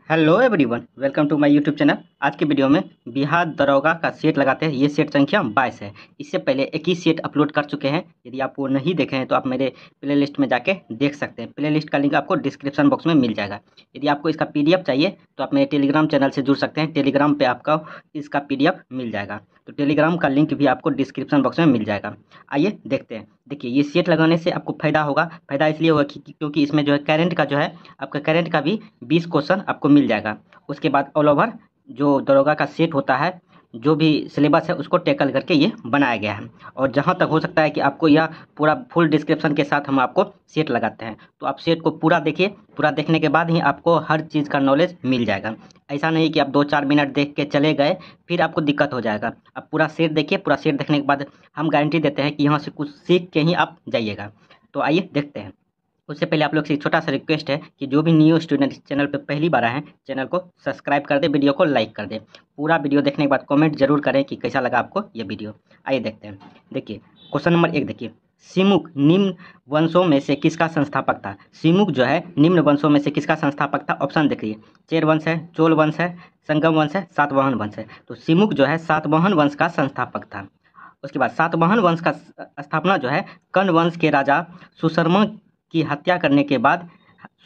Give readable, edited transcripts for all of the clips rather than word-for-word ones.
Hello everyone, welcome to my YouTube channel. आज की video में बिहार दरोगा का सेट लगाते हैं। ये सेट संख्या 22 है। इससे पहले एक ही सेट अपलोड कर चुके हैं। यदि आप वो नहीं देखे हैं तो आप मेरे प्लेलिस्ट में जाके देख सकते हैं। प्लेलिस्ट का लिंक आपको डिस्क्रिप्शन बॉक्स में मिल जाएगा। यदि आपको इसका पीडीएफ चाहिए तो आप मेरे टेलीग्राम चैनल से जुड़ सकते हैं। टेलीग्राम पर आपका इसका पीडीएफ मिल जाएगा। तो टेलीग्राम का लिंक भी आपको डिस्क्रिप्शन बॉक्स में मिल जाएगा। आइए देखते हैं। देखिए, ये सेट लगाने से आपको फ़ायदा होगा। फ़ायदा इसलिए होगा क्योंकि इसमें जो है करंट का जो है आपका करंट का भी 20 क्वेश्चन आपको मिल जाएगा। उसके बाद ऑल ओवर जो दरोगा का सेट होता है, जो भी सिलेबस है उसको टैकल करके ये बनाया गया है। और जहाँ तक हो सकता है कि आपको यह पूरा फुल डिस्क्रिप्शन के साथ हम आपको सेट लगाते हैं। तो आप सेट को पूरा देखिए। पूरा देखने के बाद ही आपको हर चीज़ का नॉलेज मिल जाएगा। ऐसा नहीं कि आप 2-4 मिनट देख के चले गए फिर आपको दिक्कत हो जाएगा। आप पूरा सेट देखिए। पूरा सेट देखने के बाद हम गारंटी देते हैं कि यहाँ से कुछ सीख के ही आप जाइएगा। तो आइए देखते हैं। उससे पहले आप लोग से एक छोटा सा रिक्वेस्ट है कि जो भी न्यू स्टूडेंट इस चैनल पर पहली बार आए हैं, चैनल को सब्सक्राइब कर दे, वीडियो को लाइक कर दे। पूरा वीडियो देखने के बाद कमेंट जरूर करें कि कैसा लगा आपको ये वीडियो। आइए देखते हैं। देखिए, क्वेश्चन नंबर 1 देखिए। सिमुक निम्न वंशों में से किसका संस्थापक था? सिमुक जो है निम्न वंशों में से किसका संस्थापक था? ऑप्शन देखिए, चेर वंश है, चोल वंश है, संगम वंश है, सातवाहन वंश है। तो सिमुक जो है सातवाहन वंश का संस्थापक था। उसके बाद सातवाहन वंश का स्थापना जो है कण्व वंश के राजा सुशर्मा की हत्या करने के बाद,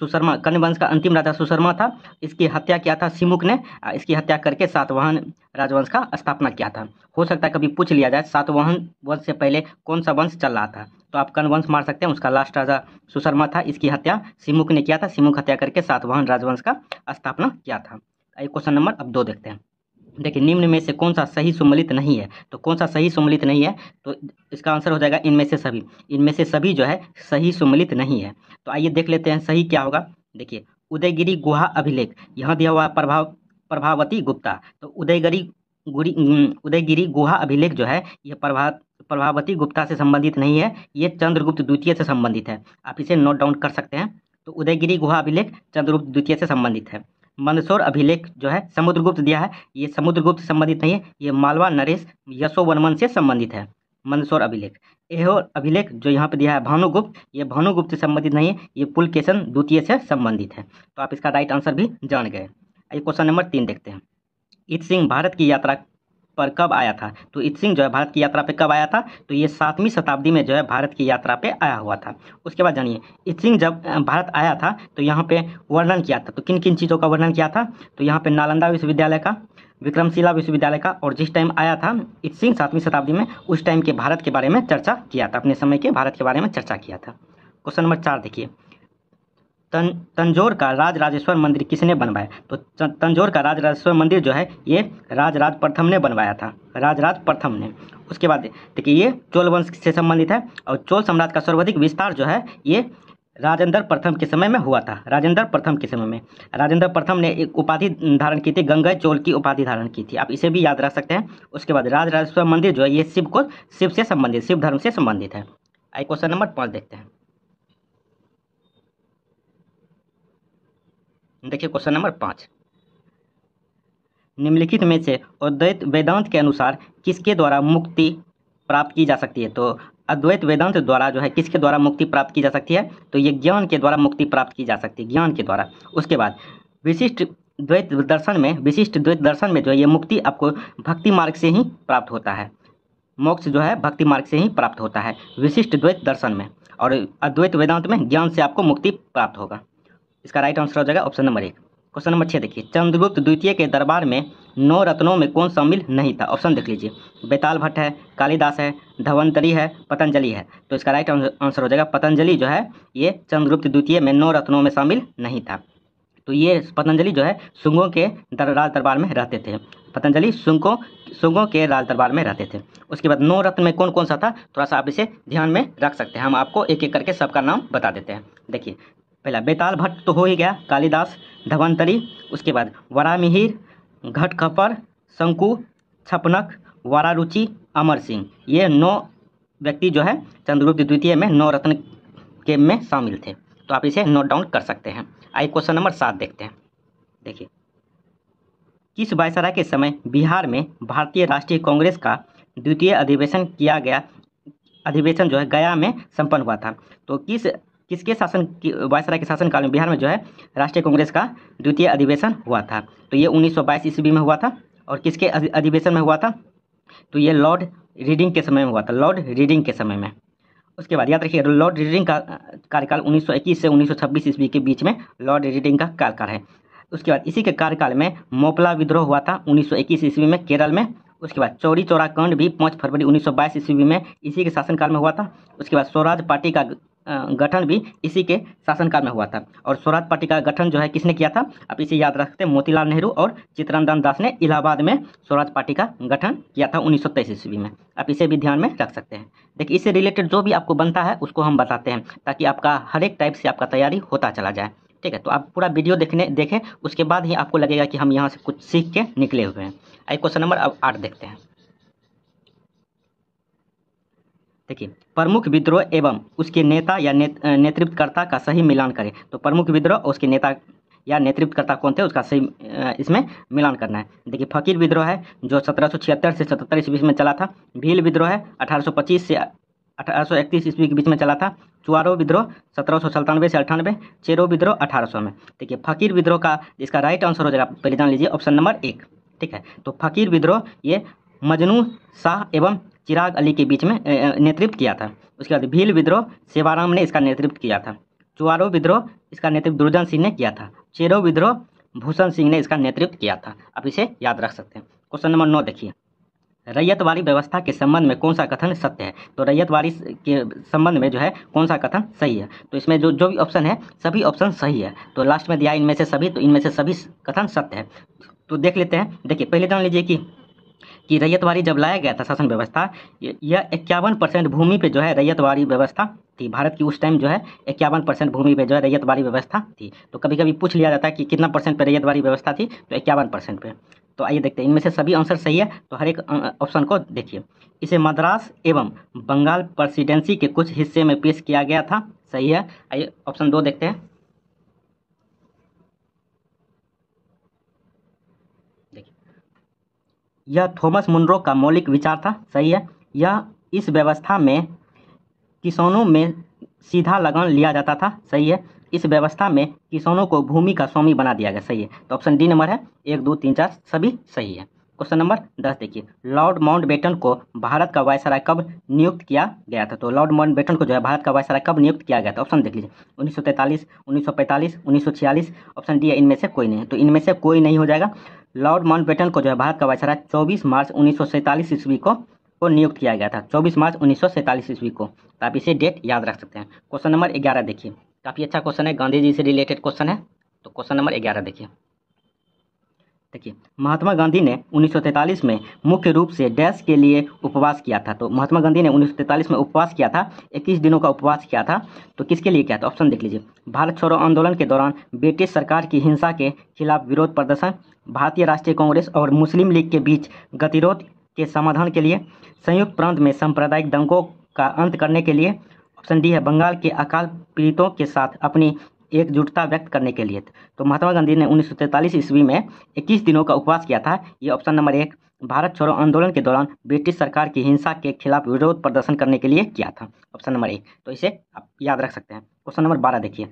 सुशर्मा कण्व वंश का अंतिम राजा सुशर्मा था। इसकी हत्या किया था सिमुक ने। इसकी हत्या करके सातवाहन राजवंश का स्थापना किया था। हो सकता है कभी पूछ लिया जाए सातवाहन वंश से पहले कौन सा वंश चल रहा था, तो आप कण्व वंश मार सकते हैं। उसका लास्ट राजा सुशर्मा था। इसकी हत्या सिमुक ने किया था। सिमुक हत्या करके सातवाहन राजवंश का स्थापना किया था। क्वेश्चन नंबर अब 2 देखते हैं। देखिए, निम्न में से कौन सा सही सम्मिलित नहीं है? तो कौन सा सही सम्मिलित नहीं है? तो इसका आंसर हो जाएगा इनमें से सभी। इनमें से सभी जो है सही सम्मिलित नहीं है। तो आइए देख लेते हैं सही क्या होगा। देखिए, उदयगिरी गुहा अभिलेख, यहाँ दिया हुआ प्रभावती गुप्ता। तो उदयगिरी गुहा अभिलेख जो है यह प्रभावती गुप्ता से संबंधित नहीं है। ये चंद्रगुप्त द्वितीय से संबंधित है। आप इसे नोट डाउन कर सकते हैं। तो उदयगिरी गुहा अभिलेख चंद्रगुप्त द्वितीय से संबंधित है। मंदसौर अभिलेख जो है समुद्रगुप्त दिया है, ये समुद्रगुप्त से संबंधित नहीं है। ये मालवा नरेश यशोवर्मन से संबंधित है मंदसौर अभिलेख। यह अभिलेख जो यहाँ पे दिया है भानुगुप्त, ये भानुगुप्त से संबंधित नहीं है। ये पुलकेशन द्वितीय से संबंधित है। तो आप इसका राइट आंसर भी जान गए। आइए क्वेश्चन नंबर 3 देखते हैं। इत सिंह भारत की यात्रा पर कब आया था? तो इत सिंह जो है भारत की यात्रा पे कब आया था? तो ये 7वीं शताब्दी में जो है भारत की यात्रा पे आया हुआ था। उसके बाद जानिए, इत सिंह जब भारत आया था तो यहाँ पे वर्णन किया था। तो किन किन चीज़ों का वर्णन किया था? तो यहाँ पे नालंदा विश्वविद्यालय का, विक्रमशिला विश्वविद्यालय का, और जिस टाइम आया था इत सिंह 7वीं शताब्दी में, उस टाइम के भारत के बारे में चर्चा किया था। अपने समय के भारत के बारे में चर्चा किया था। क्वेश्चन नंबर 4 देखिए। तंजौर का राजराजेश्वर मंदिर किसने बनवाया? तो तंजौर का राजराजेश्वर मंदिर जो है ये राजराज प्रथम ने बनवाया था। राजराज प्रथम ने। उसके बाद देखिए, ये चोल वंश से संबंधित है। और चोल सम्राट का सर्वाधिक विस्तार जो है ये राजेंद्र प्रथम के समय में हुआ था। राजेंद्र प्रथम के समय में राजेंद्र प्रथम ने एक उपाधि धारण की थी, गंगा चोल की उपाधि धारण की थी। आप इसे भी याद रख सकते हैं। उसके बाद राजराजेश्वर मंदिर जो है ये शिव से संबंधित, शिव धर्म से संबंधित है। आइए क्वेश्चन नंबर 5 देखते हैं। देखिए क्वेश्चन नंबर 5। निम्नलिखित में से अद्वैत वेदांत के अनुसार किसके द्वारा मुक्ति प्राप्त की जा सकती है? तो अद्वैत वेदांत द्वारा जो है किसके द्वारा मुक्ति प्राप्त की जा सकती है? तो ये ज्ञान के द्वारा मुक्ति प्राप्त की जा सकती है, ज्ञान के द्वारा। उसके बाद विशिष्ट द्वैत दर्शन में जो है ये मुक्ति आपको भक्ति मार्ग से ही प्राप्त होता है। मोक्ष जो है भक्ति मार्ग से ही प्राप्त होता है विशिष्ट द्वैत दर्शन में। और अद्वैत वेदांत में ज्ञान से आपको मुक्ति प्राप्त होगा। इसका राइट आंसर हो जाएगा ऑप्शन नंबर 1। क्वेश्चन नंबर 6 देखिए। चंद्रगुप्त द्वितीय के दरबार में 9 रत्नों में कौन शामिल नहीं था? ऑप्शन देख लीजिए। बेताल भट्ट है, कालिदास है, धवंतरी है, पतंजलि है। तो इसका राइट आंसर हो जाएगा पतंजलि जो है ये चंद्रगुप्त द्वितीय में 9 रत्नों में शामिल नहीं था। तो ये पतंजलि जो है शुंगों के राज दरबार में रहते थे। पतंजलि शुंगों के राज दरबार में रहते थे। उसके बाद 9 रत्न में कौन कौन सा था? थोड़ा सा आप इसे ध्यान में रख सकते हैं। हम आपको एक एक करके सबका नाम बता देते हैं। देखिए, पहला बेताल भट्ट तो हो ही गया, कालिदास, धवंतरी। उसके बाद वरामिहिर, घटखपर, शंकु, छपनक, वारारुचि, अमर सिंह। ये 9 व्यक्ति जो है चंद्रगुप्त द्वितीय में 9 रत्न के में शामिल थे। तो आप इसे नोट डाउन कर सकते हैं। आइए क्वेश्चन नंबर 7 देखते हैं। देखिए, किस वायसराय के समय बिहार में भारतीय राष्ट्रीय कांग्रेस का द्वितीय अधिवेशन जो है गया में संपन्न हुआ था? तो किस किसके शासन की वायसराय के शासनकाल में बिहार में जो है राष्ट्रीय कांग्रेस का द्वितीय अधिवेशन हुआ था? तो ये 1922 ईस्वी में हुआ था। और किसके अधिवेशन में हुआ था? तो ये लॉर्ड रीडिंग के समय में हुआ था, लॉर्ड रीडिंग के समय में। उसके बाद याद रखिए, लॉर्ड रीडिंग का कार्यकाल 1921 से 1926 ईस्वी के बीच में लॉर्ड रीडिंग का कार्यकाल है। उसके बाद इसी के कार्यकाल में मोपला विद्रोह हुआ था 1921 ईस्वी में केरल में। उसके बाद चौरी चौरा कांड भी 5 फरवरी 1922 ईस्वी में इसी के शासनकाल में हुआ था। उसके बाद स्वराज पार्टी का गठन भी इसी के शासनकाल में हुआ था। और स्वराज पार्टी का गठन जो है किसने किया था? आप इसे याद रखते हैं, मोतीलाल नेहरू और चित्तरंजन दास ने इलाहाबाद में स्वराज पार्टी का गठन किया था 1923 ईस्वी में। आप इसे भी ध्यान में रख सकते हैं। देखिए, इससे रिलेटेड जो भी आपको बनता है उसको हम बताते हैं, ताकि आपका हर एक टाइप से आपका तैयारी होता चला जाए। ठीक है, तो आप पूरा वीडियो देखें, उसके बाद ही आपको लगेगा कि हम यहाँ से कुछ सीख के निकले हुए हैं। आइए क्वेश्चन नंबर 8 देखते हैं। देखिए, प्रमुख विद्रोह एवं उसके नेता या नेतृत्वकर्ता का सही मिलान करें। तो प्रमुख विद्रोह और उसके नेता या नेतृत्वकर्ता कौन थे उसका सही इसमें मिलान करना है। देखिए, फकीर विद्रोह है जो 1776 से 77 ईस्वी में चला था। भील विद्रोह है 1825 से 1831 ईस्वी के बीच में चला था। चुआरो विद्रोह 1797 से 98। चेरो विद्रोह 1800 में। देखिए, फकीर विद्रोह का इसका राइट आंसर हो जाएगा, पहले जान लीजिए, ऑप्शन नंबर 1। ठीक है, तो फकीर विद्रोह ये मजनू शाह एवं चिराग अली के बीच में नेतृत्व किया था। उसके बाद भील विद्रोह सेवाराम ने इसका नेतृत्व किया था। चुआरो विद्रोह इसका नेतृत्व दुर्जन सिंह ने किया था। चेरो विद्रोह भूषण सिंह ने इसका नेतृत्व किया था। आप इसे याद रख सकते हैं। क्वेश्चन नंबर 9 देखिए, रैयतवाड़ी व्यवस्था के संबंध में कौन सा कथन सत्य है? तो रैयतवाड़ी के संबंध में जो है कौन सा कथन सही है? तो इसमें जो भी ऑप्शन है सभी ऑप्शन सही है। तो लास्ट में दिया इनमें से सभी, तो इनमें से सभी कथन सत्य है। तो देख लेते हैं। देखिए, पहले जान लीजिए कि रैयतवाड़ी जब लाया गया था शासन व्यवस्था, यह 51% भूमि पे जो है रैयतवाड़ी व्यवस्था थी। भारत की उस टाइम जो है 51% भूमि पे जो है रैयतवाड़ी व्यवस्था थी। तो कभी कभी पूछ लिया जाता है कि कितना % पे रैयतवाड़ी व्यवस्था थी, तो 51% पे। तो आइए देखते हैं, इनमें से सभी आंसर सही है। तो हर एक ऑप्शन को देखिए। इसे मद्रास एवं बंगाल प्रेसिडेंसी के कुछ हिस्से में पेश किया गया था, सही है। आइए ऑप्शन 2 देखते हैं। यह थॉमस मुनरो का मौलिक विचार था, सही है। यह इस व्यवस्था में किसानों में सीधा लगान लिया जाता था, सही है। इस व्यवस्था में किसानों को भूमि का स्वामी बना दिया गया, सही है। तो ऑप्शन डी नंबर है, 1, 2, 3, 4 सभी सही है। क्वेश्चन नंबर 10 देखिए, लॉर्ड माउंटबेटन को भारत का वायसराय कब नियुक्त किया गया था? तो लॉर्ड माउंटबेटन को जो है भारत का वायसराय कब नियुक्त किया गया था? ऑप्शन देख लीजिए, 1943, 1945, 1946। ऑप्शन डी है, इनमें से कोई नहीं है। तो इनमें से कोई नहीं हो जाएगा। लॉर्ड माउंटबेटन को जो है भारत का वायसराय 24 मार्च 1947 ईस्वी को नियुक्त किया गया था, 24 मार्च 1947 ईस्वी को। तो आप इसे डेट याद रख सकते हैं। क्वेश्चन नंबर 11 देखिए, काफ़ी अच्छा क्वेश्चन है, गांधी जी से रिलेटेड क्वेश्चन है। तो क्वेश्चन नंबर 11 देखिए। महात्मा गांधी ने 1943 में मुख्य रूप से डैश के लिए उपवास किया था। तो महात्मा गांधी ने 1943 में उपवास किया था, 21 दिनों का उपवास किया था। तो किसके लिए किया था? ऑप्शन देख लीजिए, भारत छोड़ो आंदोलन के दौरान ब्रिटिश सरकार की हिंसा के खिलाफ विरोध प्रदर्शन, भारतीय राष्ट्रीय कांग्रेस और मुस्लिम लीग के बीच गतिरोध के समाधान के लिए, संयुक्त प्रांत में सांप्रदायिक दंगों का अंत करने के लिए। ऑप्शन डी है, बंगाल के अकाल पीड़ितों के साथ अपनी एकजुटता व्यक्त करने के लिए। तो महात्मा गांधी ने 1943 ईस्वी में 21 दिनों का उपवास किया था। ये ऑप्शन नंबर 1 भारत छोड़ो आंदोलन के दौरान ब्रिटिश सरकार की हिंसा के खिलाफ विरोध प्रदर्शन करने के लिए किया था, ऑप्शन नंबर 1। तो इसे आप याद रख सकते हैं। क्वेश्चन नंबर 12 देखिए,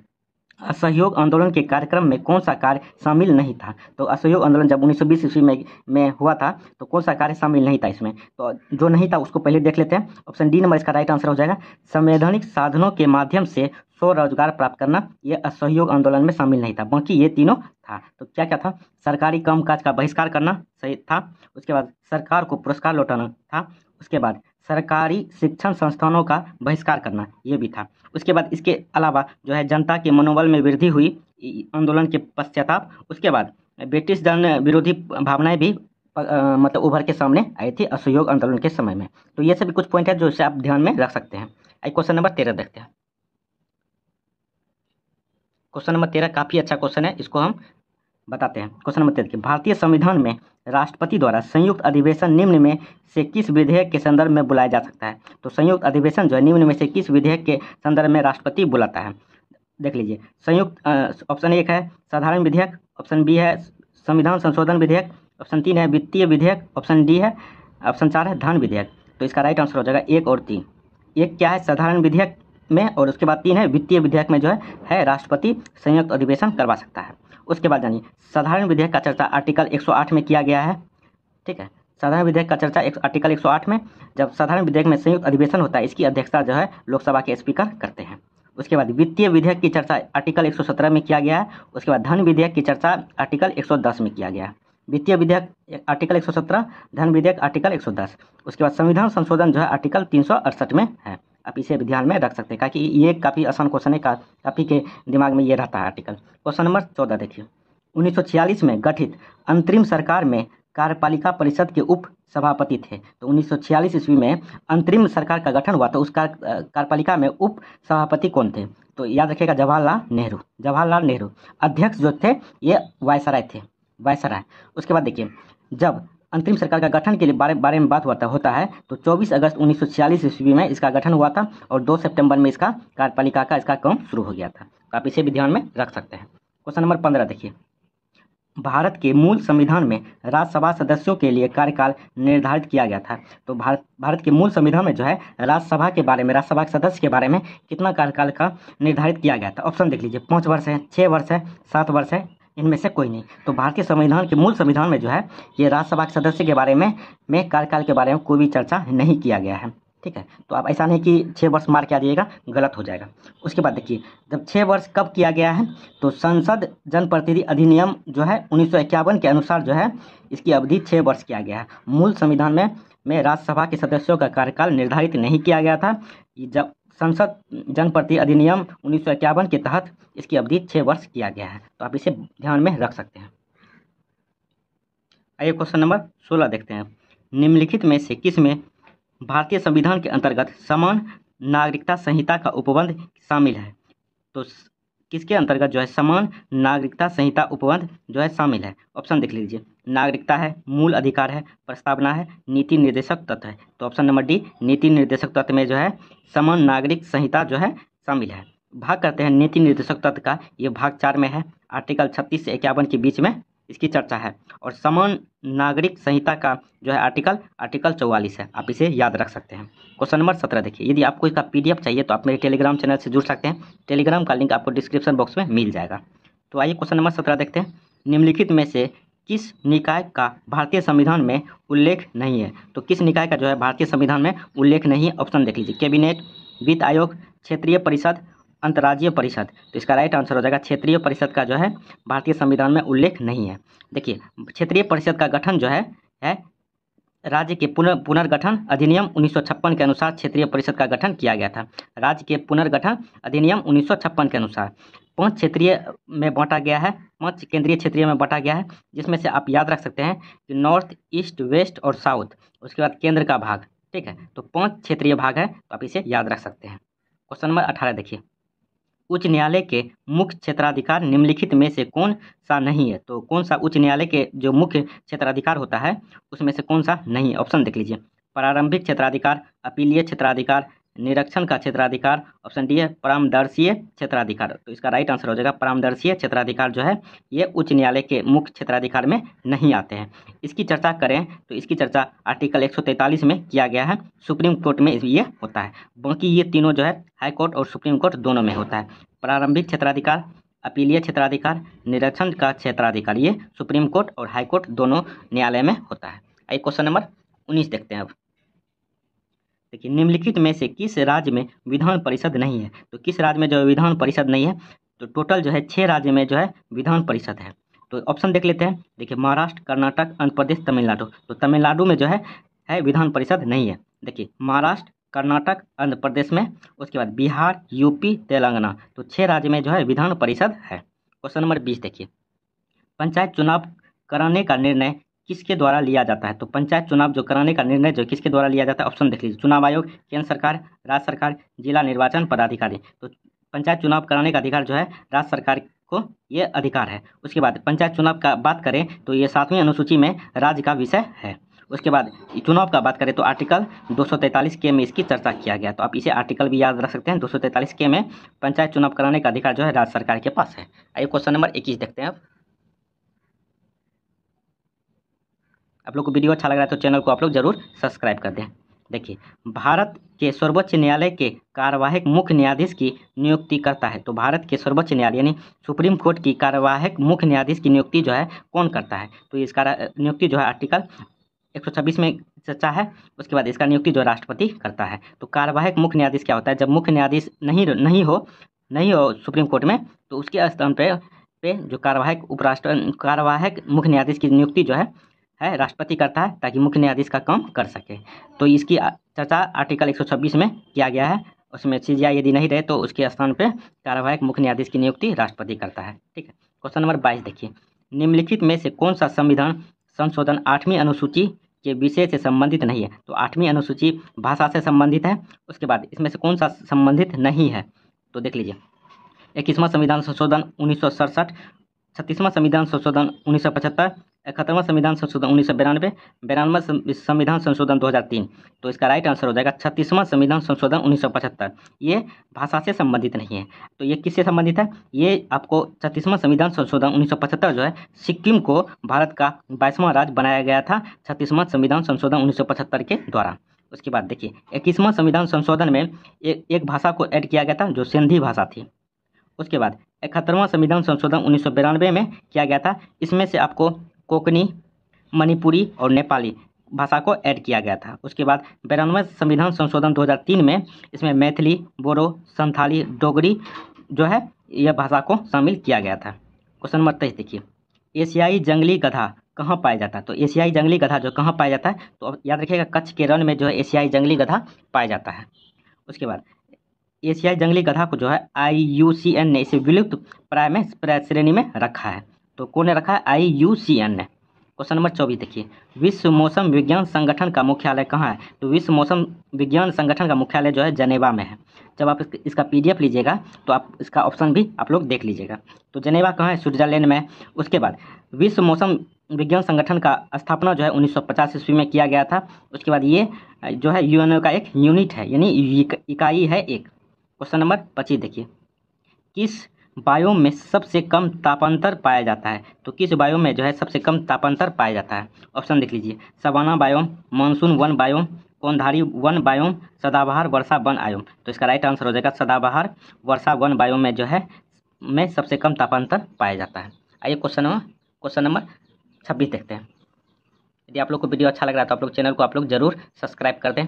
असहयोग आंदोलन के कार्यक्रम में कौन सा कार्य शामिल नहीं था? तो असहयोग आंदोलन जब 1920 ईस्वी में हुआ था, तो कौन सा कार्य शामिल नहीं था इसमें? तो जो नहीं था उसको पहले देख लेते हैं। ऑप्शन डी नंबर इसका राइट आंसर हो जाएगा, संवैधानिक साधनों के माध्यम से स्वरोजगार प्राप्त करना। ये असहयोग आंदोलन में शामिल नहीं था, बाकी ये तीनों था। तो क्या क्या था? सरकारी कामकाज का बहिष्कार करना सही था। उसके बाद सरकार को पुरस्कार लौटाना था। उसके बाद सरकारी शिक्षण संस्थानों का बहिष्कार करना, ये भी था। उसके बाद इसके अलावा जो है जनता के मनोबल में वृद्धि हुई आंदोलन के पश्चाताप। उसके बाद ब्रिटिश जन विरोधी भावनाएं भी मतलब उभर के सामने आई थी असहयोग आंदोलन के समय में। तो ये सभी कुछ पॉइंट है जो इसे आप ध्यान में रख सकते हैं। क्वेश्चन नंबर 13 देखते हैं। क्वेश्चन नंबर 13 काफ़ी अच्छा क्वेश्चन है, इसको हम बताते हैं। क्वेश्चन नंबर 13, भारतीय संविधान में राष्ट्रपति द्वारा संयुक्त अधिवेशन निम्न में से किस विधेयक के संदर्भ में बुलाया जा सकता है? तो संयुक्त अधिवेशन जो है निम्न में से किस विधेयक के संदर्भ में राष्ट्रपति बुलाता है? देख लीजिए, संयुक्त ऑप्शन 1 है साधारण विधेयक, ऑप्शन बी है संविधान संशोधन विधेयक, ऑप्शन 3 है वित्तीय विधेयक, ऑप्शन डी है, ऑप्शन 4 है धन विधेयक। तो इसका राइट आंसर हो जाएगा 1 और 3। एक क्या है? साधारण विधेयक, में, और उसके बाद 3 है वित्तीय विधेयक में जो है राष्ट्रपति संयुक्त अधिवेशन करवा सकता है। उसके बाद जानिए साधारण विधेयक का चर्चा आर्टिकल 108 में किया गया है। ठीक है, साधारण विधेयक का चर्चा आर्टिकल 108 में, जब साधारण विधेयक में संयुक्त अधिवेशन होता है, इसकी अध्यक्षता जो है लोकसभा के स्पीकर करते हैं। उसके बाद वित्तीय विधेयक की चर्चा आर्टिकल 117 में किया गया है। उसके बाद धन विधेयक की चर्चा आर्टिकल 110 में किया गया है। वित्तीय विधेयक आर्टिकल 117, धन विधेयक आर्टिकल 110। उसके बाद संविधान संशोधन जो है आर्टिकल 368 में है। आप इसे भी ध्यान में रख सकते हैं, क्योंकि ये काफ़ी आसान क्वेश्चन है, काफ़ी के दिमाग में ये रहता है आर्टिकल। क्वेश्चन नंबर 14 देखिए, 1946 में गठित अंतरिम सरकार में कार्यपालिका परिषद के उप सभापति थे। तो 1946 ईस्वी में अंतरिम सरकार का गठन हुआ, तो उस कार्यपालिका में उप सभापति कौन थे? तो याद रखिएगा जवाहरलाल नेहरू। जवाहरलाल नेहरू अध्यक्ष जो थे ये वायसराय थे, वायसराय। उसके बाद देखिए, जब अंतरिम सरकार का गठन के लिए बारे में बात होता है तो 24 अगस्त 1946 ईस्वी में इसका गठन हुआ था, और 2 सितंबर में इसका कार्यपालिका का इसका काम शुरू हो गया था। तो आप इसे भी ध्यान में रख सकते हैं। क्वेश्चन नंबर 15 देखिए, भारत के मूल संविधान में राज्यसभा सदस्यों के लिए कार्यकाल निर्धारित किया गया था। तो भारत के मूल संविधान में जो है राज्यसभा के बारे में, राज्यसभा के सदस्य के बारे में कितना कार्यकाल का निर्धारित किया गया था? ऑप्शन देख लीजिए, 5 वर्ष है, 6 वर्ष है, 7 वर्ष है, इनमें से कोई नहीं। तो भारतीय संविधान के मूल संविधान में जो है ये राज्यसभा के सदस्य के बारे में कार्यकाल के बारे में कोई भी चर्चा नहीं किया गया है। ठीक है, तो आप ऐसा नहीं कि 6 वर्ष मार के आ जाइएगा, गलत हो जाएगा। उसके बाद देखिए, जब 6 वर्ष कब किया गया है? तो संसद जनप्रतिनिधि अधिनियम जो है 1951 के अनुसार जो है इसकी अवधि 6 वर्ष किया गया है। मूल संविधान में राज्यसभा के सदस्यों का कार्यकाल निर्धारित नहीं किया गया था। जब संसद जनप्रतिनिधि अधिनियम 1951 के तहत इसकी अवधि 6 वर्ष किया गया है। तो आप इसे ध्यान में रख सकते हैं। आइए क्वेश्चन नंबर 16 देखते हैं, निम्नलिखित में से किस में भारतीय संविधान के अंतर्गत समान नागरिकता संहिता का उपबंध शामिल है? तो किसके अंतर्गत जो है समान नागरिकता संहिता उपबंध जो है शामिल है? ऑप्शन देख लीजिए, नागरिकता है, मूल अधिकार है, प्रस्तावना है, नीति निर्देशक तत्व है। तो ऑप्शन नंबर डी, नीति निर्देशक तत्व में जो है समान नागरिक संहिता जो है शामिल है। भाग करते हैं नीति निर्देशक तत्व का, ये भाग 4 में है, आर्टिकल 36 से 51 के बीच में इसकी चर्चा है। और समान नागरिक संहिता का जो है आर्टिकल 44 है। आप इसे याद रख सकते हैं। क्वेश्चन नंबर 17 देखिए, यदि आपको इसका PDF चाहिए तो आप मेरे टेलीग्राम चैनल से जुड़ सकते हैं। टेलीग्राम का लिंक आपको डिस्क्रिप्शन बॉक्स में मिल जाएगा। तो आइए क्वेश्चन नंबर 17 देखते हैं, निम्नलिखित में से किस निकाय का भारतीय संविधान में उल्लेख नहीं है? तो किस निकाय का जो है भारतीय संविधान में उल्लेख नहीं है? ऑप्शन देख लीजिए, कैबिनेट, वित्त आयोग, क्षेत्रीय परिषद, अंतर्राज्यीय परिषद। तो इसका राइट आंसर हो जाएगा क्षेत्रीय परिषद का जो है भारतीय संविधान में उल्लेख नहीं है। देखिए, क्षेत्रीय परिषद का गठन जो है राज्य के पुनर्गठन अधिनियम 1956 के अनुसार क्षेत्रीय परिषद का गठन किया गया था। राज्य के पुनर्गठन अधिनियम 1956 के अनुसार 5 क्षेत्रीय में बांटा गया है, 5 केंद्रीय क्षेत्रीय में बांटा गया है, जिसमें से आप याद रख सकते हैं कि नॉर्थ, ईस्ट, वेस्ट और साउथ। उसके बाद केंद्र का भाग। ठीक है, तो 5 क्षेत्रीय भाग है, तो आप इसे याद रख सकते हैं। क्वेश्चन नंबर 18 देखिए, उच्च न्यायालय के मुख्य क्षेत्राधिकार निम्नलिखित में से कौन सा नहीं है? तो कौन सा उच्च न्यायालय के जो मुख्य क्षेत्राधिकार होता है उसमें से कौन सा नहीं है? ऑप्शन देख लीजिए, प्रारंभिक क्षेत्राधिकार, अपीलीय क्षेत्राधिकार, निरीक्षण का क्षेत्राधिकार। ऑप्शन डी है परामर्शीय क्षेत्राधिकार। तो इसका राइट आंसर हो जाएगा परामर्शीय क्षेत्राधिकार जो है ये उच्च न्यायालय के मुख्य क्षेत्राधिकार में नहीं आते हैं। इसकी चर्चा करें तो इसकी चर्चा आर्टिकल 143 में किया गया है, सुप्रीम कोर्ट में ये होता है। बाकी ये तीनों जो है हाई कोर्ट और सुप्रीम कोर्ट दोनों में होता है। प्रारंभिक क्षेत्राधिकार, अपीलीय क्षेत्राधिकार, निरीक्षण का क्षेत्राधिकार, ये सुप्रीम कोर्ट और हाई कोर्ट दोनों न्यायालय में होता है। आइए क्वेश्चन नंबर 19 देखते हैं। अब देखिए, निम्नलिखित में से किस राज्य में विधान परिषद नहीं है? तो किस राज्य में जो विधान परिषद नहीं है? तो टोटल जो है 6 राज्य में जो है विधान परिषद है। तो ऑप्शन देख लेते हैं। देखिए, महाराष्ट्र, कर्नाटक, आंध्र प्रदेश, तमिलनाडु। तो तमिलनाडु में जो है विधान परिषद नहीं है। देखिए, महाराष्ट्र, कर्नाटक, आंध्र प्रदेश में, उसके बाद बिहार, यूपी, तेलंगाना। तो 6 राज्य में जो है विधान परिषद है। क्वेश्चन नंबर 20 देखिए, पंचायत चुनाव कराने का निर्णय किसके द्वारा लिया जाता है? तो पंचायत चुनाव जो कराने का निर्णय जो किसके द्वारा लिया जाता है? ऑप्शन देख लीजिए, चुनाव आयोग, केंद्र सरकार, राज्य सरकार, जिला निर्वाचन पदाधिकारी। तो पंचायत चुनाव कराने का अधिकार जो है राज्य सरकार को ये अधिकार है। उसके बाद पंचायत चुनाव का बात करें तो ये 7वीं अनुसूची में राज्य का विषय है। उसके बाद चुनाव का बात करें तो आर्टिकल 243 के में इसकी चर्चा किया गया। तो आप इसे आर्टिकल भी याद रख सकते हैं। 243 के में पंचायत चुनाव कराने का अधिकार जो है राज्य सरकार के पास है। आइए क्वेश्चन नंबर 21 देखते हैं। आप लोग को वीडियो अच्छा लग रहा है तो चैनल को आप लोग जरूर सब्सक्राइब कर दें। देखिए, भारत के सर्वोच्च न्यायालय के कार्यवाहक मुख्य न्यायाधीश की नियुक्ति करता है। तो भारत के सर्वोच्च न्यायालय यानी सुप्रीम कोर्ट की कार्यवाहक मुख्य न्यायाधीश की नियुक्ति जो है कौन करता है? तो इसका नियुक्ति जो है आर्टिकल 126 में चर्चा है। उसके बाद इसका नियुक्ति जो राष्ट्रपति करता है। तो कार्यवाहक मुख्य न्यायाधीश क्या होता है? जब मुख्य न्यायाधीश नहीं हो सुप्रीम कोर्ट में, तो उसके स्थान पे जो कार्यवाहक मुख्य न्यायाधीश की नियुक्ति जो है राष्ट्रपति करता है, ताकि मुख्य न्यायाधीश का काम कर सके। तो इसकी चर्चा आर्टिकल 126 में किया गया है। उसमें सीजीआई यदि नहीं रहे तो उसके स्थान पे कार्यवाहक मुख्य न्यायाधीश की नियुक्ति राष्ट्रपति करता है। ठीक है। क्वेश्चन नंबर 22 देखिए, निम्नलिखित में से कौन सा संविधान संशोधन 8वीं अनुसूची के विषय से संबंधित नहीं है? तो 8वीं अनुसूची भाषा से संबंधित है। उसके बाद इसमें से कौन सा संबंधित नहीं है? तो देख लीजिए, 21वां संविधान संशोधन 1967, 36वां संविधान संशोधन 1975, 71वां संविधान संशोधन 1992, 92वां संविधान संशोधन 2003। तो इसका राइट आंसर हो जाएगा 36वां संविधान संशोधन 1975। ये भाषा से संबंधित नहीं है। तो ये किससे संबंधित है? ये आपको 36वां संविधान संशोधन 1975 जो है सिक्किम को भारत का 22वां राज्य बनाया गया था 36वां संविधान संशोधन 1975 के द्वारा। उसके बाद देखिए, 21वां संविधान संशोधन में एक भाषा को ऐड किया गया था जो सिंधी भाषा थी। उसके बाद 71वां संविधान संशोधन 1992 में किया गया था। इसमें से आपको कोंकणी, मणिपुरी और नेपाली भाषा को ऐड किया गया था। उसके बाद 92वां संविधान संशोधन 2003 में इसमें मैथिली, बोडो, संथाली, डोगरी जो है यह भाषा को शामिल किया गया था। क्वेश्चन नंबर 23 देखिए, एशियाई जंगली गधा कहाँ पाया जाता है? तो एशियाई जंगली गधा जो कहाँ पाया जाता है? तो याद रखिएगा, कच्छ के रण में जो है एशियाई जंगली गधा पाया जाता है। उसके बाद एशियाई जंगली गधा को जो है IUCN ने इसे विलुप्त प्राय श्रेणी में रखा है। तो कौन ने रखा है? IUCN ने। क्वेश्चन नंबर 24 देखिए, विश्व मौसम विज्ञान संगठन का मुख्यालय कहाँ है? तो विश्व मौसम विज्ञान संगठन का मुख्यालय जो है जनेवा में है। जब आप इसका PDF लीजिएगा तो आप इसका ऑप्शन भी आप लोग देख लीजिएगा। तो जनेवा कहाँ है? स्विट्जरलैंड में। उसके बाद विश्व मौसम विज्ञान संगठन का स्थापना जो है 1950 ईस्वी में किया गया था। उसके बाद ये जो है UNO का एक यूनिट है, यानी इकाई है एक। क्वेश्चन नंबर 25 देखिए, किस बायोम में सबसे कम तापांतर पाया जाता है? तो किस बायोम में जो है सबसे कम तापांतर पाया जाता है? ऑप्शन देख लीजिए, सवाना बायोम, मानसून वन बायोम, कौनधारी वन बायोम, सदाबहार वर्षा वन आयोम। तो इसका राइट आंसर हो जाएगा सदाबहार वर्षा वन बायोम में जो है में सबसे कम तापांतर पाया जाता है। आइए क्वेश्चन नंबर 26 देखते हैं। यदि आप लोग को वीडियो अच्छा लग रहा है तो आप लोग चैनल को आप लोग जरूर सब्सक्राइब कर दें।